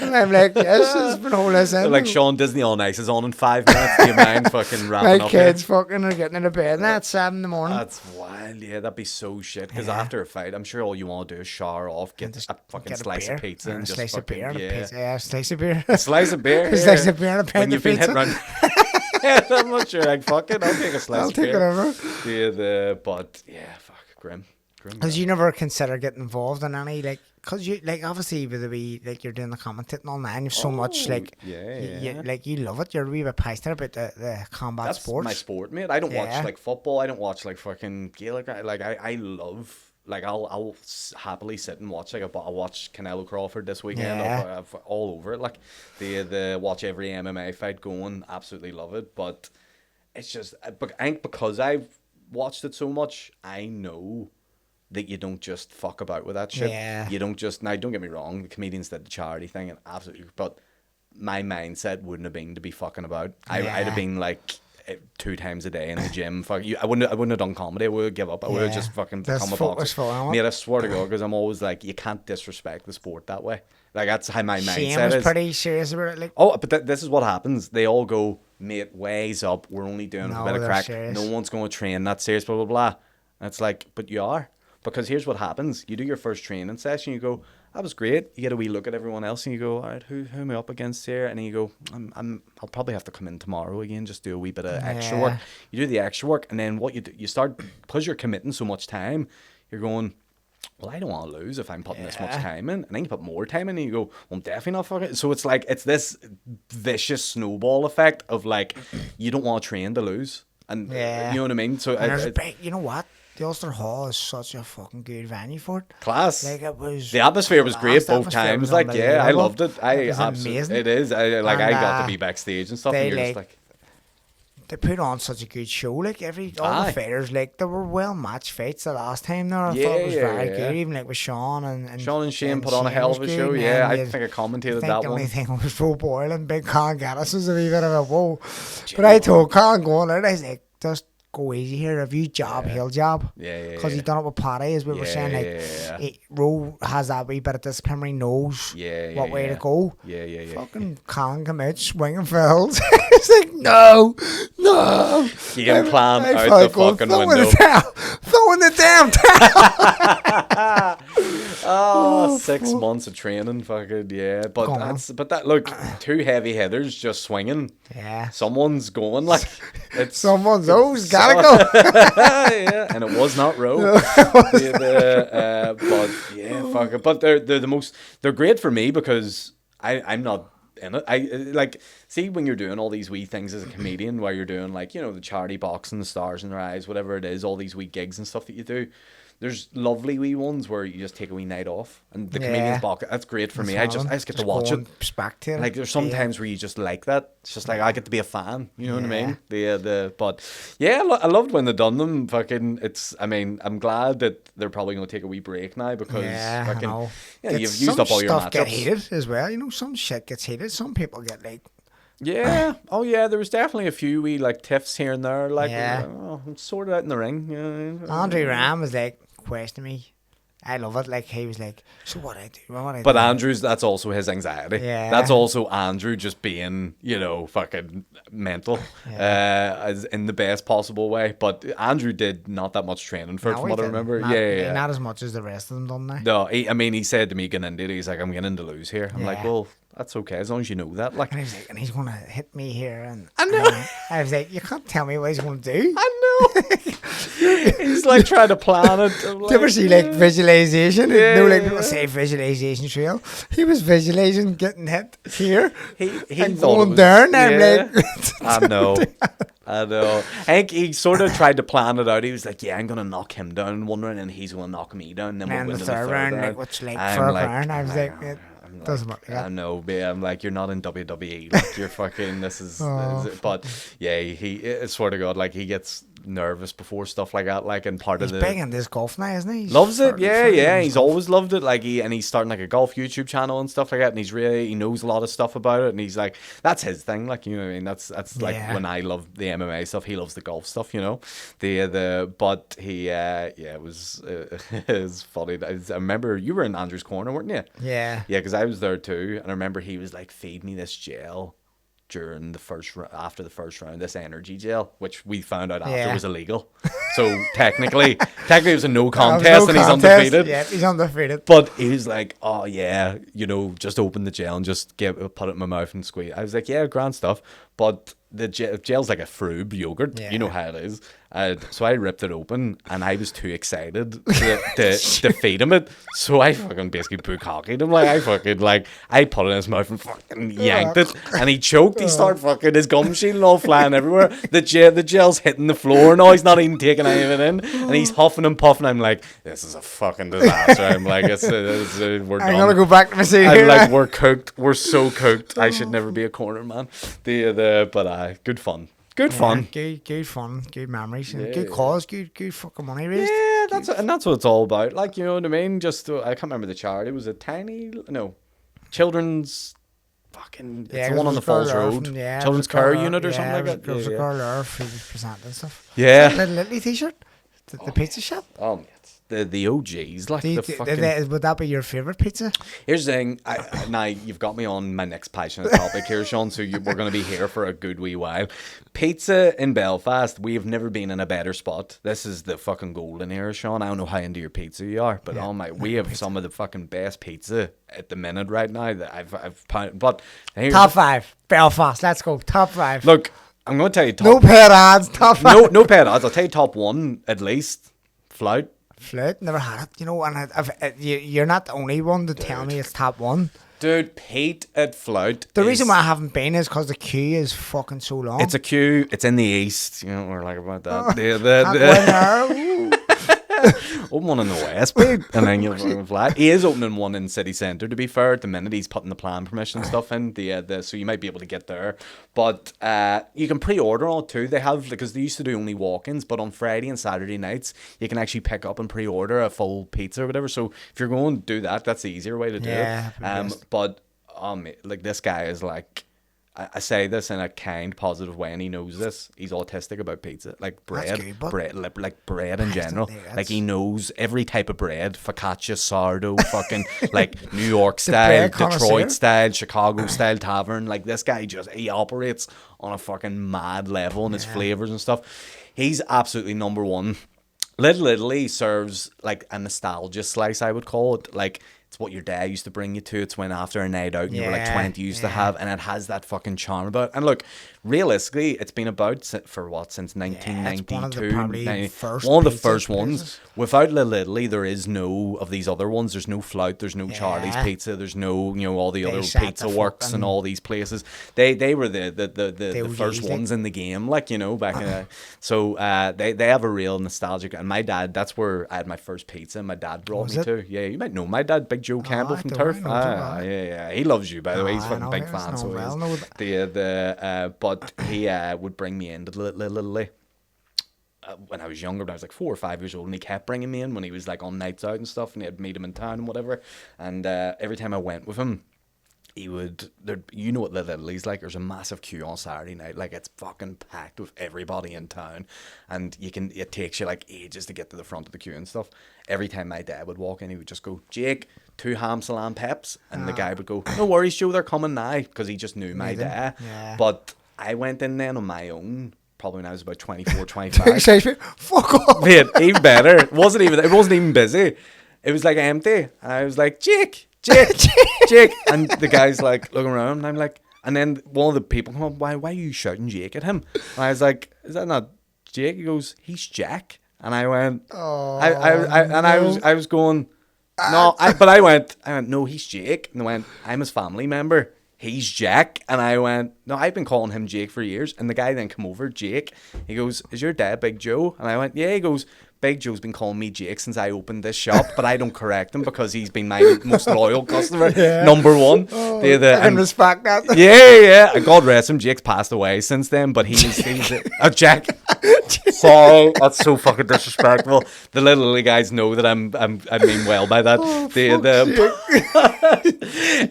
And I'm like, yes, it's been all this in. Like Sean Disney on Ice is on in 5 minutes. Do you mind fucking wrapping My up kids here? fucking are getting into bed now at 7 in the morning. That's wild. Yeah, that'd be so shit. Because Yeah. after a fight, I'm sure all you want to do is shower off, get Just a fucking get a slice beer, of pizza, or and a just slice of fucking beer and a yeah. pizza. Yeah, a slice of beer. A slice of beer. A slice of beer and a When pint you've of been pizza. hitting around. Yeah, I'm not sure. Like fuck it, I'll take a slice I'll of take it beer. over. But yeah, fuck, grim. Because you never consider getting involved in any, like, because you, like, obviously with the wee, like, you're doing the commentating all night, and you've so much, like, yeah. like, you love it. You're a wee bit passionate about the combat That's sports. my sport, mate. I don't watch Yeah. like football. I don't watch like fucking Gaelic. Like I love. Like I'll happily sit and watch. Like I'll watch Canelo Crawford this weekend. Yeah. I've all over it. Like the watch every MMA fight going. Absolutely love it. But it's just, but I think because I've watched it so much, I know that you don't just fuck about with that shit. Yeah. You don't just, now don't get me wrong, the comedians did the charity thing and absolutely, but my mindset wouldn't have been to be fucking about. I'd have been like 2 times a day in the gym. Fuck you. I wouldn't have done comedy. I would have give up. I would have Yeah. just fucking Just become a focus boxer. full on it. Mate, I swear to God, because I'm always like, you can't disrespect the sport that way. Like that's how my Shane mindset was is. pretty serious about it. Like, Oh, but this is what happens. They all go, mate, ways up. We're only doing No, a bit of they're crack. serious. No one's going to train that serious, blah, blah, blah. And it's like, but you are. Because here's what happens. You do your first training session, you go, that was great. You get a wee look at everyone else and you go, all right, who am I up against here? And then you go, I'll probably have to come in tomorrow again, just do a wee bit of extra work. You do the extra work, and then what you do, you start, because you're committing so much time, you're going, well, I don't want to lose if I'm putting this much time in. And then you put more time in and you go, well, I'm definitely not fucking. So it's like, it's this vicious snowball effect of like, you don't want to train to lose. And you know what I mean? So and there's a big, you know what? The Ulster Hall is such a fucking good venue for it. class. Like, it was. The atmosphere was great class. both The atmosphere times. was Like, yeah, I unbelievable. loved it. It was amazing. It is. I And, got to be backstage and stuff. they, And you're just like, like, They put on such a good show. Like, all Aye. the fighters, like, they were well matched fights the last time there. I thought it was very good. Even like with Sean and Sean and Shane put on a Shane hell was of a good, show. man. Yeah, I You- think I commentated I think that the one. only thing was Roe Boyle and Big Con Gattis was a wee bit of a whoa. But I told Con going out, I was like, just go easy here. If you job, he'll job. Yeah. Because he done it with Paddy, as we were saying. Like, Roe has that wee bit of discipline where he knows what way to go. Yeah. Fucking Con come out swinging fills. It's like, no. Game plan I out felt the going, fucking throw in window. the towel. Throw in the damn towel. Oh, 6 months of training, fucking yeah. But that look, 2 heavy hitters just swinging. Yeah. Someone's going like it's Someone's always gotta go. yeah, and it was not Roe. But yeah, fuck it. But they're great for me because I'm not in it. I like see when you're doing all these wee things as a comedian, where you're doing like the charity boxing, the stars in their eyes, whatever it is, all these wee gigs and stuff that you do. There's lovely wee ones where you just take a wee night off, and the comedian's box. That's great for me. I just get to watch it. Spectator. Like there's some times where you just like that. It's just like I get to be a fan. You know what I mean? But yeah, I loved when they done them. Fucking, I'm glad that they're probably gonna take a wee break now because you've used up all your matchups. Some stuff get heated as well. Some shit gets heated. Some people get like. Yeah. Oh yeah. There was definitely a few wee like tiffs here and there. Like, I'm sorted out in the ring. Andrew Ram was like questioning me. I love it. Like he was like, so what I do? But Andrew's, that's also his anxiety. Yeah. That's also Andrew just being, fucking mental, as in the best possible way. But Andrew did not that much training for it, from what I remember. Not as much as the rest of them done now. No, he said to me getting into it, he's like, I'm getting to lose here. I'm like, well, that's okay as long as you know that. Like, and he's like, and he's gonna hit me here, and I know. I was like, you can't tell me what he's gonna do. I know. He's like trying to plan it. Do you ever see like visualization? Like people say visualization trail. He was visualizing getting hit here. He and thought going down. I'm like, I know. I think he sort of tried to plan it out. He was like, yeah, I'm going to knock him down one round and he's going to knock me down. And then we'll win the third round. Like, what's like for a round? I was like, it doesn't matter. I know, but I'm like, you're not in WWE. Like, you're fucking, this is but yeah, he, swear to God, like, he gets nervous before stuff like that, like, and he's big into this golf now, isn't he? Loves it, yeah. He's always loved it. Like, and he's starting like a golf YouTube channel and stuff like that, and he knows a lot of stuff about it, and he's like, that's his thing, like, you know what I mean? That's like when I love the MMA stuff, he loves the golf stuff, but he it was it was funny. I remember you were in Andrew's corner, weren't you? Yeah, because I was there too, and I remember he was like feeding me this gel during after the first round, this energy gel, which we found out after was illegal. So technically it was a no contest, and he's undefeated. Yeah, he's undefeated. But he was like, oh yeah, just open the gel and just put it in my mouth and squeeze. I was like, yeah, grand stuff. But the gel's like a frube yogurt. You know how it is. So I ripped it open, and I was too excited to feed him it. So I fucking basically bukkakied him. I put it in his mouth and fucking yanked it, and he choked. He started fucking, his gum shield all flying everywhere. The gel's hitting the floor now. He's not even taking any of it in, and he's huffing and puffing. I'm like, this is a fucking disaster. I'm like, we're done. I'm gonna go back to my seat. I'm like, we're cooked. We're so cooked. I should never be a corner man. Good fun. Good fun. Good memories. Good cause. Good fucking money raised. Yeah, that's what it's all about. Like, you know what I mean? Just I can't remember the charity. It was a children's fucking. It's the one on the Falls Road. Children's Care Unit or something like that. There was a girl there who was presenting stuff. Yeah. Little t-shirt. The pizza shop. Oh man. The OGs, like would that be your favourite pizza? Here's the thing. Now you've got me on my next passionate topic here, Sean. So we're going to be here for a good wee while. Pizza in Belfast, we have never been in a better spot. This is the fucking golden era, Sean. I don't know how into your pizza you are, but we have some of the fucking best pizza at the minute right now that I've found. But top 5 Belfast. Let's go. Top 5. Look, I'm going to tell you no paid ads. Top 5. No paid ads. I'll tell you top 1 at least. Flout. Never had it, and you're not the only one to tell me it's top 1. Dude, Pete at Flout. The reason why I haven't been is because the queue is fucking so long. It's a queue. It's in the east. We're like about that. Open one in the west, babe, and then you'll fucking fly. He is opening one in city centre. To be fair, at the minute he's putting the plan permission stuff in. So you might be able to get there, but you can pre-order on it too. They have, because they used to do only walk-ins, but on Friday and Saturday nights you can actually pick up and pre-order a full pizza or whatever. So if you're going to do that, that's the easier way to do it. But like this guy is like. I say this in a kind, positive way, and he knows this. He's autistic about pizza, like bread in general. Like he knows every type of bread: focaccia, sourdough, fucking like New York style, Detroit style, Chicago style tavern. Like this guy he operates on a fucking mad level in his flavors and stuff. He's absolutely number one. Little Italy serves like a nostalgia slice, I would call it. Like, it's what your dad used to bring you to. It's when after a night out and you were like 20 you used to have, and it has that fucking charm about it. And look, realistically, it's been about for what, since 1992? one of the probably first one of the pizza first ones. places. Without Little Italy, there is no of these other ones. There's no Flout, there's no Charlie's Pizza, there's no, all the other set Pizza the Works and all these places. They were the first ones in the game, like, back in the, so they have a real nostalgic, and my dad, that's where I had my first pizza, and my dad brought me to. Yeah, you might know my dad, Big Joe Campbell from Turf. Yeah, he loves you, by the way. He's a fucking big fan. So but he would bring me into Little Italy when I was younger, when I was like 4 or 5 years old, and he kept bringing me in when he was like on nights out and stuff, and he had meet him in town and whatever. And every time I went with him, he would, you know what Little Italy's like, there's a massive queue on Saturday night, like it's fucking packed with everybody in town, and it takes you like ages to get to the front of the queue and stuff. Every time my dad would walk in, he would just go, Jake, 2 ham salam peps, and the guy would go, no worries Joe, they're coming now, because he just knew my dad. But I went in then on my own, probably when I was about 24, 25. Fuck off. Mate, even better. It wasn't even busy. It was like empty. And I was like, Jake. And the guy's like looking around, and I'm like, and then one of the people come up, why are you shouting Jake at him? And I was like, is that not Jake? He goes, he's Jack. And I went, I was going, no, I went, no, he's Jake. And they went, I'm his family member. He's Jack. And I went, no, I've been calling him Jake for years. And the guy then come over, Jake. He goes, is your dad Big Joe? And I went, yeah. He goes, Big Joe's been calling me Jake since I opened this shop, but I don't correct him because he's been my most loyal customer, number one. I can respect that. Yeah. And God rest him, Jake's passed away since then, but he was Jack. Sorry, that's so fucking disrespectful. The Little Italy guys know that I mean well by that.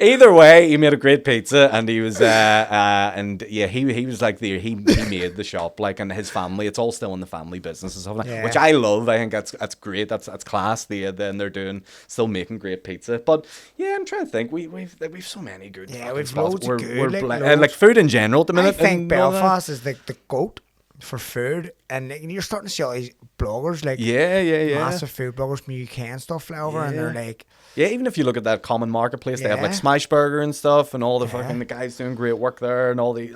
Either way, he made a great pizza, and he was he was like he made the shop, like, and his family. It's all still in the family business and stuff, which I love. I think that's great. That's class. Then they're still making great pizza. But yeah, I'm trying to think. We've so many good. Yeah, we've loads of good. Like food in general at the minute. I think Belfast is like the GOAT for food, and you're starting to see all these bloggers, like massive food bloggers from the UK and stuff over, and they're like, even if you look at that common marketplace, they have like Smashburger and stuff, and all the fucking the guys doing great work there, and all the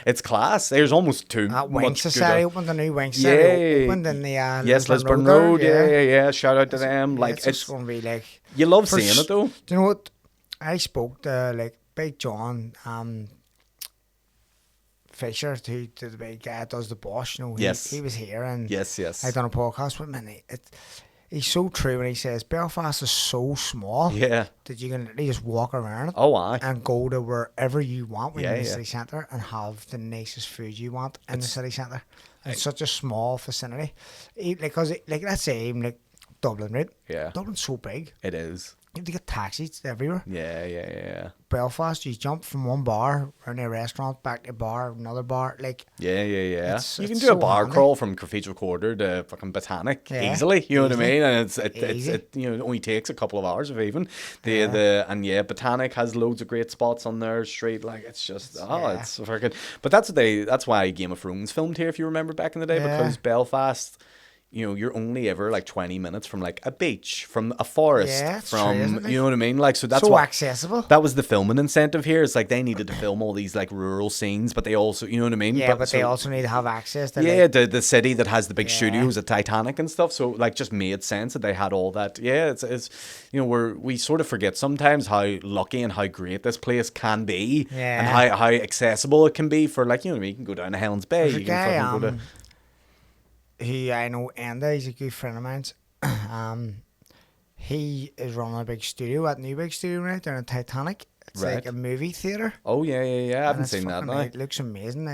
it's class. There's almost too much. Wing Society opened, the new Wing Society opened in the Lisburn Road. Yeah. Shout out to them. Like it's going to be like, you love seeing it though. Do you know what? I spoke to like Big John Fisher, to the big guy that does the boss, he was here, and I done a podcast with him, and he's so true when he says Belfast is so small that you can literally just walk around it and go to wherever you want within the city centre and have the nicest food you want in the city centre. It's such a small vicinity, because let's say even like Dublin, right? Yeah, Dublin's so big. It is. You have to get taxis everywhere. Yeah. Belfast, you jump from one bar around a restaurant, back to a bar, another bar, like. Yeah. You can do a bar crawl from Cathedral Quarter to fucking Botanic easily. You know what I mean? And it only takes a couple of hours of even. Botanic has loads of great spots on their street. Like it's just it's fucking. But that's why Game of Thrones filmed here, if you remember back in the day, because Belfast. You're only ever like 20 minutes from like a beach, from a forest, from true, you know what I mean? Like, so that's so accessible. That was the filming incentive here. It's like they needed to film all these like rural scenes, but they also, you know what I mean? Yeah, but they also need to have access to the city that has the big studios at Titanic and stuff. So like, just made sense that they had all that. Yeah, it's we sort of forget sometimes how lucky and how great this place can be, and how accessible it can be for, like, you know what I mean? You can go down to Helen's Bay. You can fucking go to. Who I know, Enda, he's a good friend of mine. He is running a big studio at New Big Studio right there in Titanic. It's like a movie theatre. Oh yeah. I haven't seen that now. It looks amazing.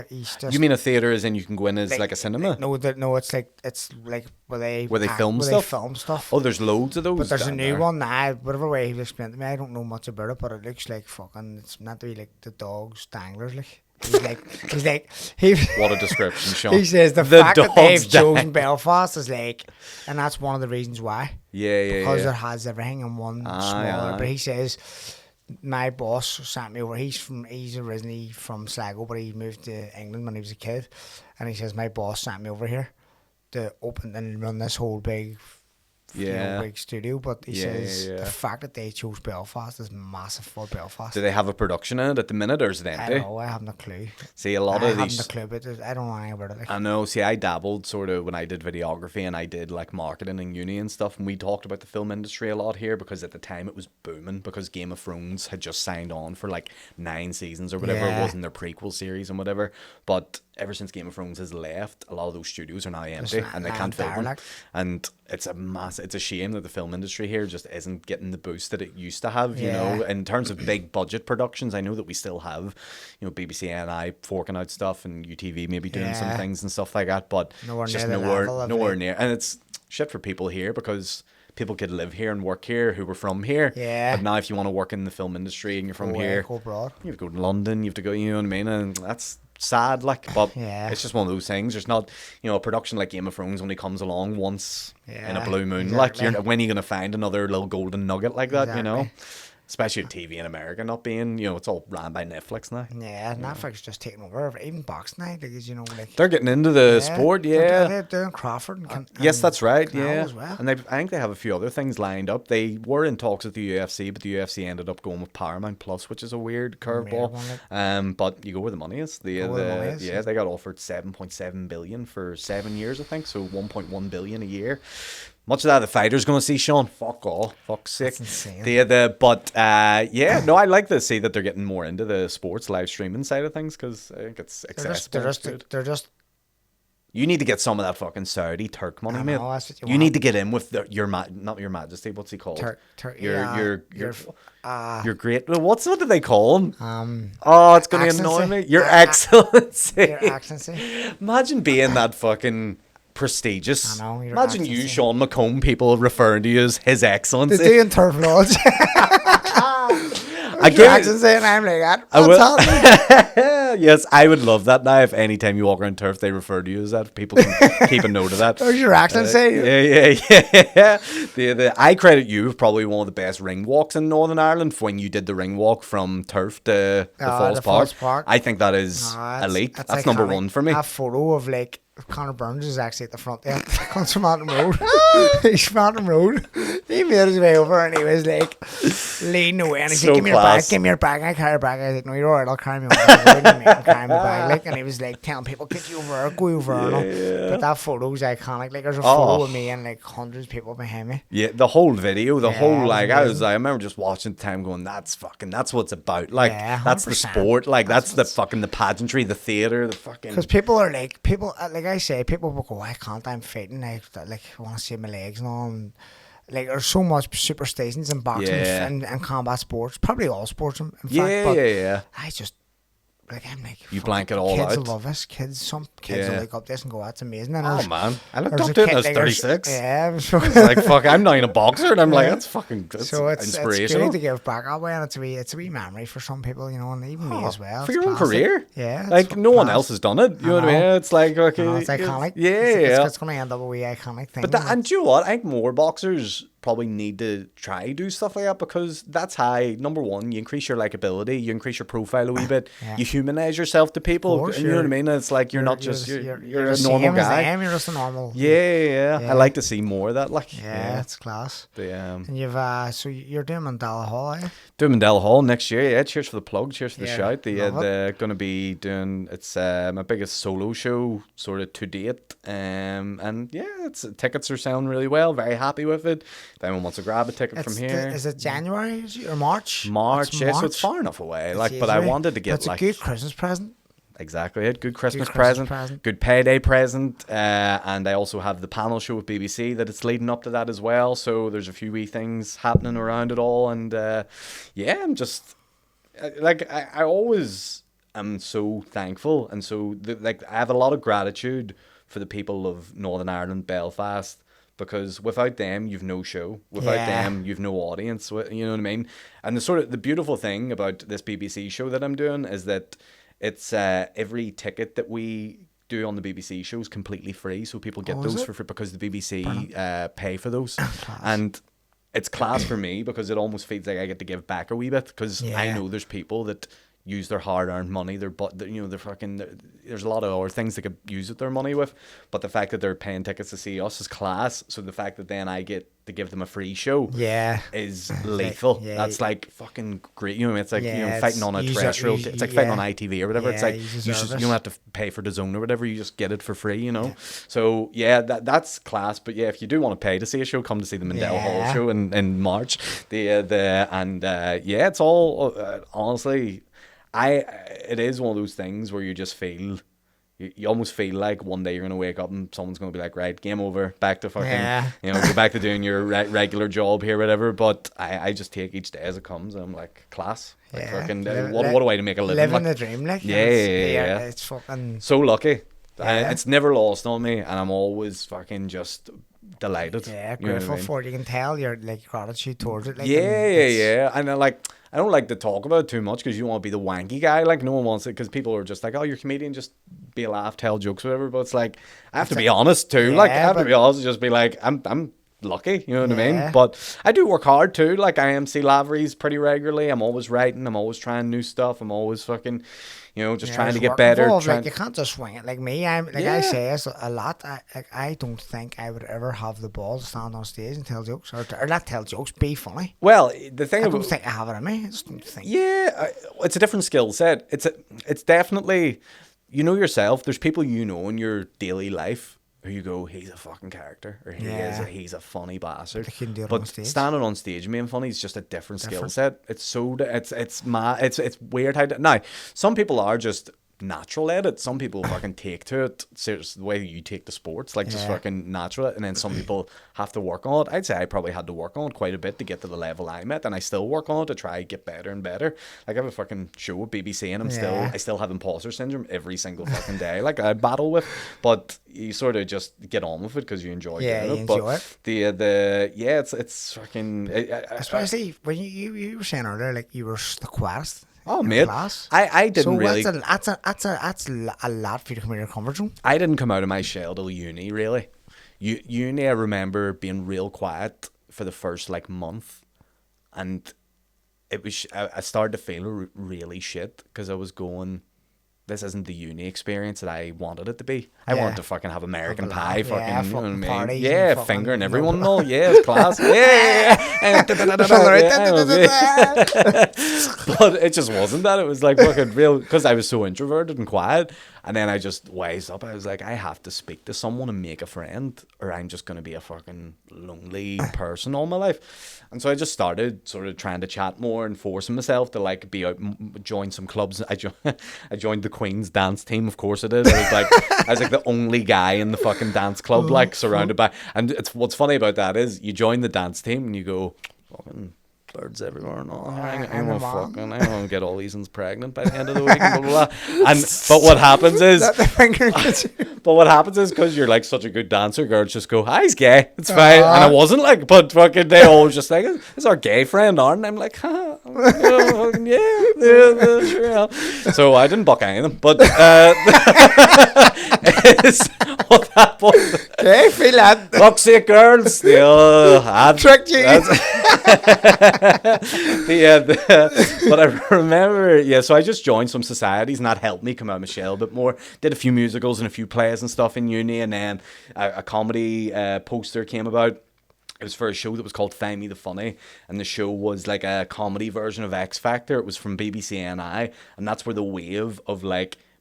He's just. You mean a theatre as in you can go in as like a cinema? No, it's like where they film stuff. Oh, there's loads of those. But there's a new one now. Whatever way he explained to me, I don't know much about it, but it looks like fucking. It's meant to be like the dogs, Danglers, like. What a description, Sean. He says the fact that they've chosen Belfast is like, and that's one of the reasons why. Because it has everything in one smaller. But he says, my boss sent me over. He's originally from Sligo, but he moved to England when he was a kid. And he says, my boss sent me over here to open and run this whole big, big studio. But he says the fact that they chose Belfast is massive for Belfast. Do they have a production in it at the minute, or is it empty? I know, I haven't a clue. See, a lot of these. I haven't a clue, but I don't know anything about it. Like. I know. See, I dabbled sort of when I did videography and I did like marketing in uni and stuff, and we talked about the film industry a lot here because at the time it was booming because Game of Thrones had just signed on for like 9 seasons or whatever it was in their prequel series and whatever. But ever since Game of Thrones has left, a lot of those studios are now empty and they can't film them. And it's a shame that the film industry here just isn't getting the boost that it used to have, you know, in terms of big budget productions. I know that we still have, you know, BBC and I forking out stuff and UTV maybe doing some things and stuff like that, but nowhere near. And it's shit for people here because people could live here and work here who were from here. Yeah. But now if you want to work in the film industry and you're from here, go abroad. You have to go to London, you have to go, you know what I mean? And that's sad, like, but it's just one of those things. There's not, you know, a production like Game of Thrones only comes along once in a blue moon. Like, when are you going to find another little golden nugget like that, you know? Especially TV in America not being, you know, it's all ran by Netflix now. Yeah, Netflix just taking over. Even boxing night, like, you know, like they're getting into the sport. They're doing Crawford. And yes, that's right. As well. And I think they have a few other things lined up. They were in talks with the UFC, but the UFC ended up going with Paramount Plus, which is a weird curveball. But you go where the money is. They got offered $7.7 billion for 7 years, I think. So $1.1 billion a year. Much of that the fighter's going to see, Sean. Fuck all. Fuck's sake. That's insane. I like to see that they're getting more into the sports live streaming side of things because I think it's accessible. They're just. You need to get some of that fucking Saudi Turk money, mate. You need to get in with not your Majesty. What's he called? Your great. What do they call him? It's going to annoy me. Your Excellency. Your Excellency. Imagine being that fucking prestigious. I know, imagine you, Sean McComb, people referring to you as His Excellency. They're doing turf lodge. Excellency, and I'm like that. Yes, I would love that now. If any time you walk around turf, they refer to you as that. People can keep a note of that. There's your Excellency. I credit you with probably one of the best ring walks in Northern Ireland when you did the ring walk from turf to the Falls Park. I think that is elite. That's number one for me. A photo of like Conor Burns is actually at the front there. Comes from Mountain Road. He's from Mountain Road. He made his way over and he was like leaning away and he's like, give me your bag. I carry your bag. I was like, no, you're alright, I'll carry me over. Carry my bag. Like, and he was like telling people, get you over, go over. But that photo is iconic. Like, there's a photo of me and like hundreds of people behind me. Yeah, the whole video, I remember just watching the time going, that's what it's about. Like, that's the sport. Like, that's the fucking the pageantry, the theatre, the fucking. Because people are like I say, people will go, why can't I'm fighting? I want to see my legs and all. And, like, there's so much superstitions in boxing and combat sports, probably all sports, in fact. I just, I'm like, you blank it all out. Kids love this. Some kids will look up this and go, that's amazing. And man, I looked up to it when I was 36. Yeah, it's like, fuck, I'm not even a boxer, and I'm like, that's fucking inspirational. It's great to give back that way, and it's a wee memory for some people, you know, and even me as well. For your own career, like no one else has done it. You know what I mean? It's like, okay, it's iconic. It's going to end up a wee iconic thing. And do you know what? I think more boxers probably need to try do stuff like that because that's how, number one, you increase your likability, you increase your profile a wee bit, you humanize yourself to people. Course, you know what I mean? It's like you're not just you're a normal guy. You're just a normal. Yeah. I like to see more of that. Like, it's class. And you've so you're doing Mandela Hall, are you? Doing Mandela Hall next year. Yeah, cheers for the plug. Cheers for the shout. They're going to be doing. It's my biggest solo show sort of to date. And tickets are selling really well. Very happy with it. If anyone wants to grab a ticket from here. Is it January or March? March, so it's far enough away. But I wanted to get it's a good Christmas present. Exactly it. Good Christmas present. Good payday present. And I also have the panel show with BBC that it's leading up to that as well. So there's a few wee things happening around it all. And I'm just I always am so thankful. And so I have a lot of gratitude for the people of Northern Ireland, Belfast. Because without them, you've no show. Without them, you've no audience. You know what I mean? And the beautiful thing about this BBC show that I'm doing is that it's every ticket that we do on the BBC show is completely free. So people get those for free because the BBC pay for those. And it's class for me because it almost feels like I get to give back a wee bit because I know there's people that use their hard-earned money. They're fucking. There's a lot of other things they could use their money with, but the fact that they're paying tickets to see us is class. So the fact that then I get to give them a free show, is lethal. That's like fucking great. You know, it's like fighting on a terrestrial. It's like fighting on ITV or whatever. It's like you don't have to pay for the zone or whatever. You just get it for free. You know. So that's class. But if you do want to pay to see a show, come to see the Mandel Hall show in March. It's all honestly. It is one of those things where you just feel, you almost feel like one day you're going to wake up and someone's going to be like, right, game over, back to fucking, go back to doing your regular job here, whatever. But I just take each day as it comes and I'm like, class. Like fucking, what a way to make a living. Living the dream, like. Yeah. It's fucking... So lucky. It's never lost on me and I'm always fucking just... delighted. Yeah, grateful for it. You can tell your gratitude towards it. Like, And I don't like to talk about it too much because you don't want to be the wanky guy. Like no one wants it because people are just like, oh, you're a comedian, just be a laugh, tell jokes, whatever. But it's like I have to be honest too. Like I have to be honest, and just be like, I'm lucky. You know what I mean? But I do work hard too. Like I MC Lavery's pretty regularly. I'm always writing. I'm always trying new stuff. I'm always fucking. Just trying to get better. Like you can't just swing it. Like me, I say this a lot. I don't think I would ever have the balls to stand on stage and tell jokes or not tell jokes, be funny. Well, the thing I don't think I have it in me. I just don't think. Yeah, it's a different skill set. It's definitely, you know yourself. There's people you know in your daily life who you go, he's a fucking character, or he's a funny bastard. But standing on stage and being funny is just a different skill set. It's weird how now some people are just natural at it. Some people fucking take to it. It's the way you take the sports, like just fucking natural. And then some people have to work on it. I'd say I probably had to work on it quite a bit to get to the level I'm at, and I still work on it to try get better and better. Like I have a fucking show with BBC, and I still have imposter syndrome every single fucking day. Like I battle with, but you sort of just get on with it because you enjoy doing it. Enjoy it. It's fucking especially when you were saying earlier, like you were the quietest. Oh, mate, I didn't really... So that's a lot for you to come out of your comfort zone. I didn't come out of my shell till uni, really. Uni, I remember being real quiet for the first, month. And it was... I started to feel really shit because I was going... This isn't the uni experience that I wanted it to be. I wanted to fucking have American Pie, you know what I mean? Yeah, fingering everyone and all. Yeah, it's class. But it just wasn't that. It was like fucking real, because I was so introverted and quiet. And then I just wised up. I was like, I have to speak to someone and make a friend, or I'm just going to be a fucking lonely person all my life. And so I just started sort of trying to chat more and forcing myself to be out, join some clubs. I joined the Queen's dance team, of course I did. I was like the only guy in the fucking dance club, surrounded by. And what's funny about that is you join the dance team and you go, fucking birds everywhere and all. I'm gonna get all these ones pregnant by the end of the week. And blah, blah, blah. But what happens is, because you're such a good dancer, girls just go, "Hi, he's gay. It's fine." And I wasn't but fucking they all just like, "This is our gay friend, aren't?" And I'm like, "Huh, yeah, sure." Yeah. So I didn't buck any of them, but it's what happened. Okay, feel that. Fuck's sake, girls. I've tricked you. But I remember, so I just joined some societies and that helped me come out of my shell a bit more. Did a few musicals and a few plays and stuff in uni, and then a comedy poster came about. It was for a show that was called Find Me the Funny, and the show was like a comedy version of X Factor. It was from BBC NI, and that's where the wave of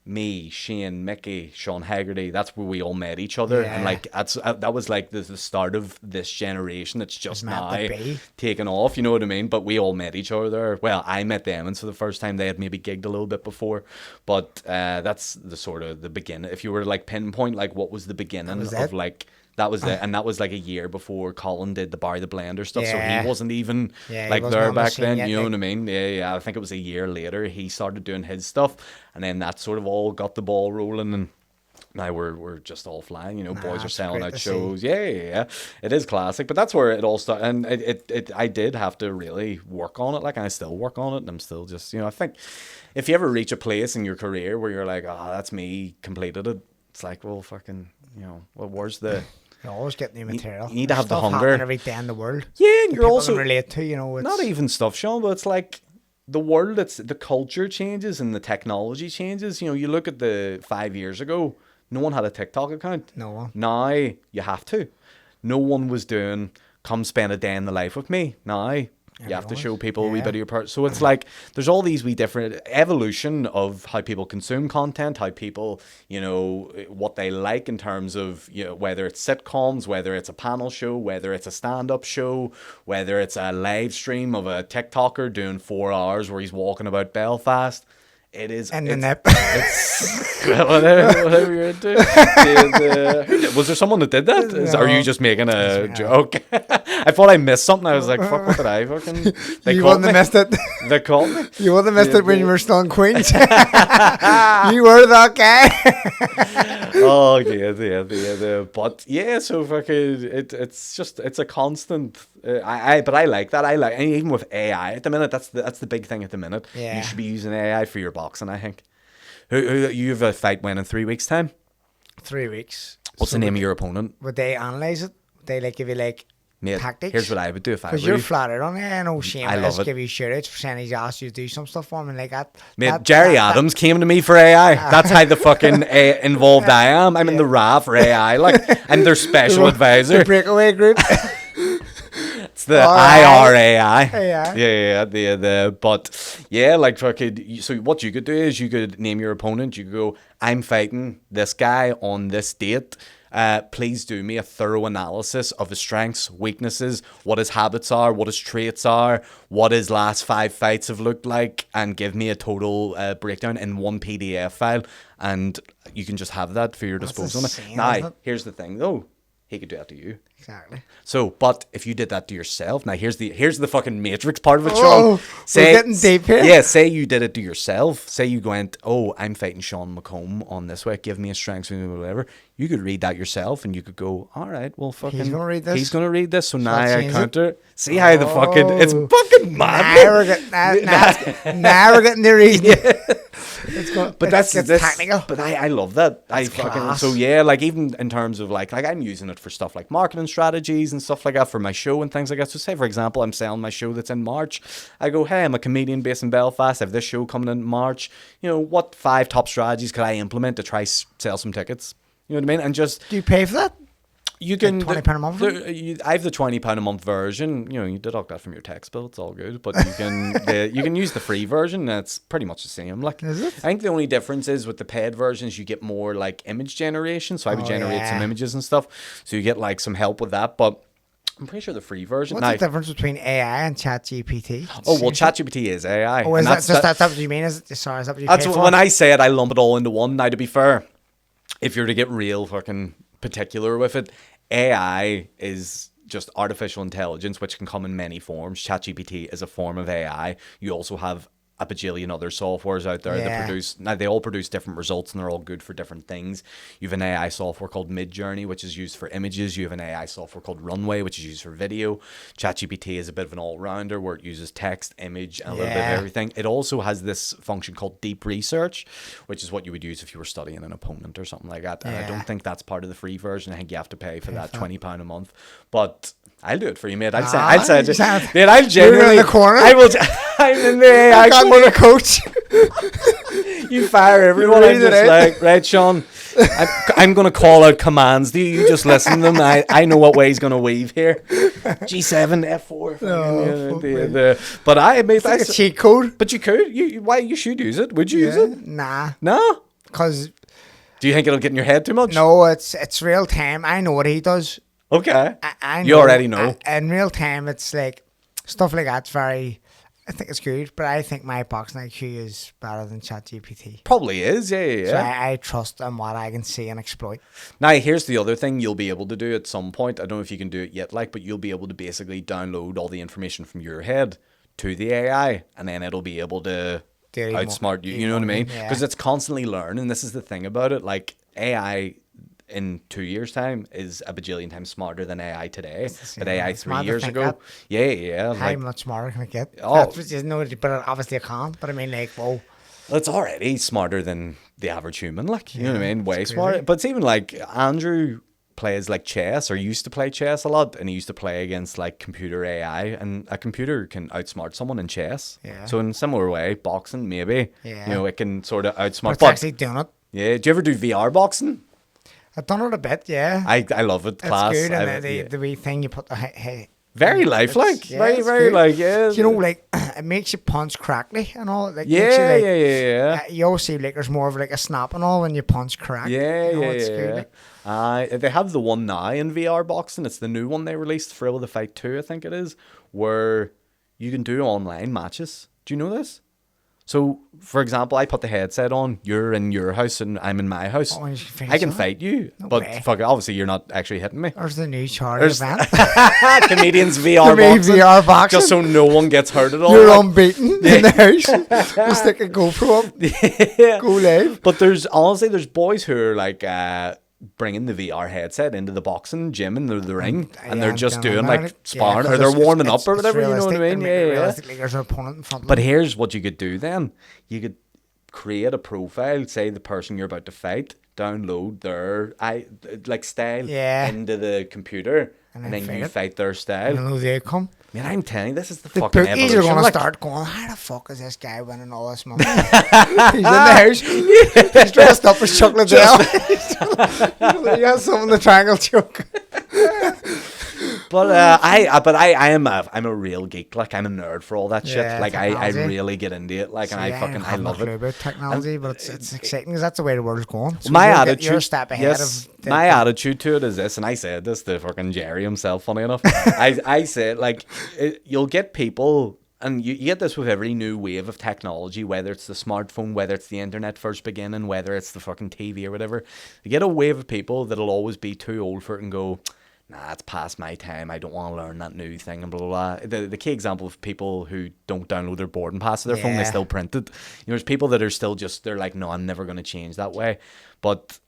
me, Shane, Mickey, Sean Haggerty, that's where we all met each other. And that was the start of this generation that's just now taken off, you know what I mean? But we all met each other there. Well, I met them, and so the first time they had maybe gigged a little bit before, but that's the sort of the beginning. If you were to pinpoint what was the beginning of that was it, and that was a year before Colin did the Barry the Blender stuff, so he wasn't even there back then, you know what I mean? Yeah, I think it was a year later he started doing his stuff, and then that sort of all got the ball rolling, and now we're just all flying, boys are selling out shows. Yeah, it is classic, but that's where it all started, and it I did have to really work on it, and I still work on it, and I'm still just, I think if you ever reach a place in your career where you're like, that's me, completed it, it's well, fucking, where's the... You always get new material. You need to have the hunger. Every day in the world. Yeah, and you're also relate to, not even stuff, Sean, but it's the world, it's the culture changes and the technology changes. You know, you look at the 5 years ago, no one had a TikTok account. No one. Now you have to. No one was doing, come spend a day in the life with me. Now you have to show people a wee bit of your part. So it's like there's all these wee different evolution of how people consume content, how people, you know, what they like in terms of, you know, whether it's sitcoms, whether it's a panel show, whether it's a stand-up show, whether it's a live stream of a TikToker doing 4 hours where he's walking about Belfast. It is. And the nip. It's whatever you're into. Was there someone that did that? No. Are you just making a joke? I thought I missed something. I was like, fuck, what did I fucking... You wouldn't have missed it. They called me. You wouldn't have missed it when you were still in Queens. You were that guy. Oh, yeah. But yeah, so fucking... It's a constant... But I like that. And even with AI at the minute, that's the big thing at the minute. Yeah. You should be using AI for your boxing, I think. Who you have a fight when in 3 weeks' time? 3 weeks. What's the name of your opponent? Would they analyse it? Would they like give you like Mate, tactics? here's what I would do if I were Because you're you. flattered on it. I know Shane I does love it. give you shoutouts for saying he's asked you to do some stuff for him and like that. Mate, Jerry Adams came to me for AI. That's how the fucking involved I am. I'm in the RA for AI. Like, I'm their special advisor. The breakaway group. It's the IRAI. Yeah. But yeah, like fucking. So what you could do is you could name your opponent. You could go, I'm fighting this guy on this date. Please do me a thorough analysis of his strengths, weaknesses, what his habits are, what his traits are, what his last 5 fights have looked like, and give me a total breakdown in one PDF file. And you can just have that for your disposal. Now, here's the thing though. He could do that to you. Exactly. So, but if you did that to yourself, now here's the fucking matrix part of it, Sean. Oh, we're getting deep here. Yeah, say you did it to yourself. Say you went, oh, I'm fighting Sean McComb on this week. Give me a strength, whatever. You could read that yourself, and you could go, all right, well, fucking. He's gonna read this. He's gonna read this. So now I counter. See how the fucking it's fucking mad. Now we're getting the reading. But that's technical. But I love that. That's class. So yeah, like even in terms of like I'm using it for stuff like marketing strategies and stuff like that for my show and things like that. So say for example, I'm selling my show that's in March. I go, hey, I'm a comedian based in Belfast. I have this show coming in March. You know, what 5 top strategies could I implement to try sell some tickets? You know what I mean? And just do you pay for that? You can like £20 a month. I have the £20 a month version. You know, you deduct that from your tax bill. It's all good. But you can use the free version. That's pretty much the same. Like, is it? I think the only difference is with the paid versions, you get more like image generation. So I would generate some images and stuff. So you get like some help with that. But I'm pretty sure the free version. What's the difference between AI and ChatGPT? Oh well, ChatGPT is AI. Oh, is that what you mean? Is that what you that's pay what, for? when I say it, I lump it all into one. Now, to be fair, if you're to get real fucking particular with it, AI is just artificial intelligence, which can come in many forms. ChatGPT is a form of AI. You also have a bajillion other softwares out there that produce. Now they all produce different results, and they're all good for different things. You have an AI software called Midjourney, which is used for images. You have an AI software called Runway, which is used for video. ChatGPT is a bit of an all-rounder where it uses text, image, and a little bit of everything. It also has this function called deep research, which is what you would use if you were studying an opponent or something like that. And I don't think that's part of the free version. I think you have to pay for that £20 a month. But I'll do it for you, mate. I'll say, mate, I'll genuinely. You're in the corner. I'm in the AI corner, coach. You fire everyone. I'm just like, right, Sean. I'm going to call out commands. Do you just listen to them? I know what way he's going to weave here. G7, F4. But it's like a cheat code. But you could. You should use it. Would you use it? Nah. No. Because. Do you think it'll get in your head too much? No, it's real time. I know what he does. Okay. I know, you already know. In real time, it's like stuff like that's very. I think it's good, but I think my boxing IQ is better than ChatGPT. Probably is, yeah. So I trust in what I can see and exploit. Now, here's the other thing you'll be able to do at some point. I don't know if you can do it yet, but you'll be able to basically download all the information from your head to the AI, and then it'll be able to outsmart you. You know what I mean? Because it's constantly learning. This is the thing about it. Like AI in 2 years' time is a bajillion times smarter than AI today. But AI 3 years ago, how much smarter can it get? Oh, but obviously it can't. But I mean, like, whoa. It's already smarter than the average human. Like, you know what I mean? Way smarter. But it's even like Andrew plays like chess, or used to play chess a lot, and he used to play against like computer AI, and a computer can outsmart someone in chess. Yeah. So in a similar way, boxing maybe, Yeah. you know, it can sort of outsmart. But actually doing it. Yeah, do you ever do VR boxing? I've done it a bit, yeah. I love it. It's Class. good, and Yeah. the wee thing you put the Very lifelike. yeah, very it's very good. like yeah. You know, like it makes you punch correctly and all. Like, Yeah, makes you, like, yeah. you always see like there's more of like a snap and all when you punch correct. Yeah, you know, yeah, it's yeah. good, like. They have the one now in VR boxing. It's the new one they released, Thrill of the Fight 2, I think it is, where you can do online matches. Do you know this? So, for example, I put the headset on, you're in your house and I'm in my house. Oh, and you can I can fight fight you, No but way. fuck it, obviously you're not actually hitting me. There's the new charity event. Comedians VR For me, boxing. VR boxing. Just so no one gets hurt at all. You're like- unbeaten in the house. Just stick a GoPro up. Yeah. Go live. But there's boys who are like bringing the VR headset into the boxing gym and the ring, and they're just doing like sparring, or they're warming up or whatever. You know what I mean? Yeah. Realistically, there's an opponent in front of But them. here's what you could do then. You could create a profile, say the person you're about to fight, download their style Yeah. into the computer, And and then then fight you it. fight their You style. know the outcome. Man, I'm telling you, this is the The fucking bookies evolution. are going to like- start going, how the fuck is this guy winning all this money? He's in the house. He's dressed up as Chocolate Dale. He has some in the triangle choke. But I'm a real geek. Like, I'm a nerd for all that shit. Yeah, Like, I technology. really get into it. Like, and I have no love clue it. about technology, but it's exciting because that's the way the world's going. So My you're attitude, you're a step ahead yes, of my attitude to it is this, and I said this to fucking Jerry himself. Funny enough, I said like you'll get people, and you get this with every new wave of technology, whether it's the smartphone, whether it's the internet first beginning, whether it's the fucking TV or whatever. You get a wave of people that'll always be too old for it and go, nah, it's past my time. I don't want to learn that new thing and blah, blah, blah. The key example of people who don't download their boarding pass to their phone, they Yeah. still print it. You know, there's people that are still just, they're like, no, I'm never going to change that way. But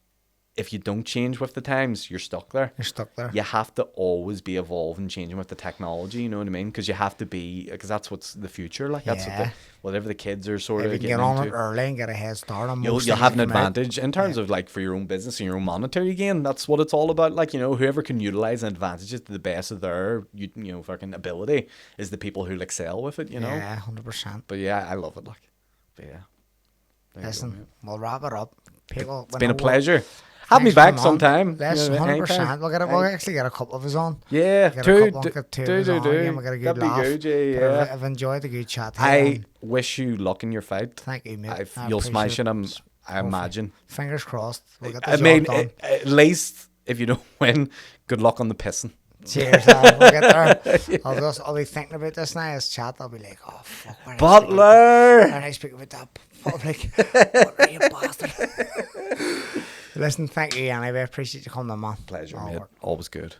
if you don't change with the times, you're stuck there. You're stuck there. You have to always be evolving, changing with the technology, you know what I mean? Because you have to be, because that's what's the future. Like, that's Yeah. whatever the kids are sort If of you can getting get on into. it early and get a head start on You'll most have things an that come out. advantage in terms of like for your own business and your own monetary gain. That's what it's all about. Like, you know, whoever can utilize advantages to the best of their you know fucking ability is the people who'll excel with it. You know. Yeah, 100%. But yeah, I love it. Like, but yeah. There you go, Listen, mate. we'll wrap it up. People, It's been a pleasure. Have me back sometime. Yes, you know, 100%. anytime. We'll actually get a couple of us on. Yeah, Get a do. couple, get two of us on again, we'll get a good That'd be laugh. good. Yeah, But yeah. I've enjoyed the good chat. I wish you luck in your fight. Thank you, mate. I You'll smash appreciate it. I imagine. Fingers crossed. We'll get the I job mean, done. at least if you don't win, good luck on the pissing. Cheers, we'll get there. I'll be thinking about this now as chat. I'll be like, oh fuck, where Butler. I speak about that public? Butler, you bastard. Listen, thank you anyway. Appreciate you coming on, man. Pleasure, All mate. work. Always good.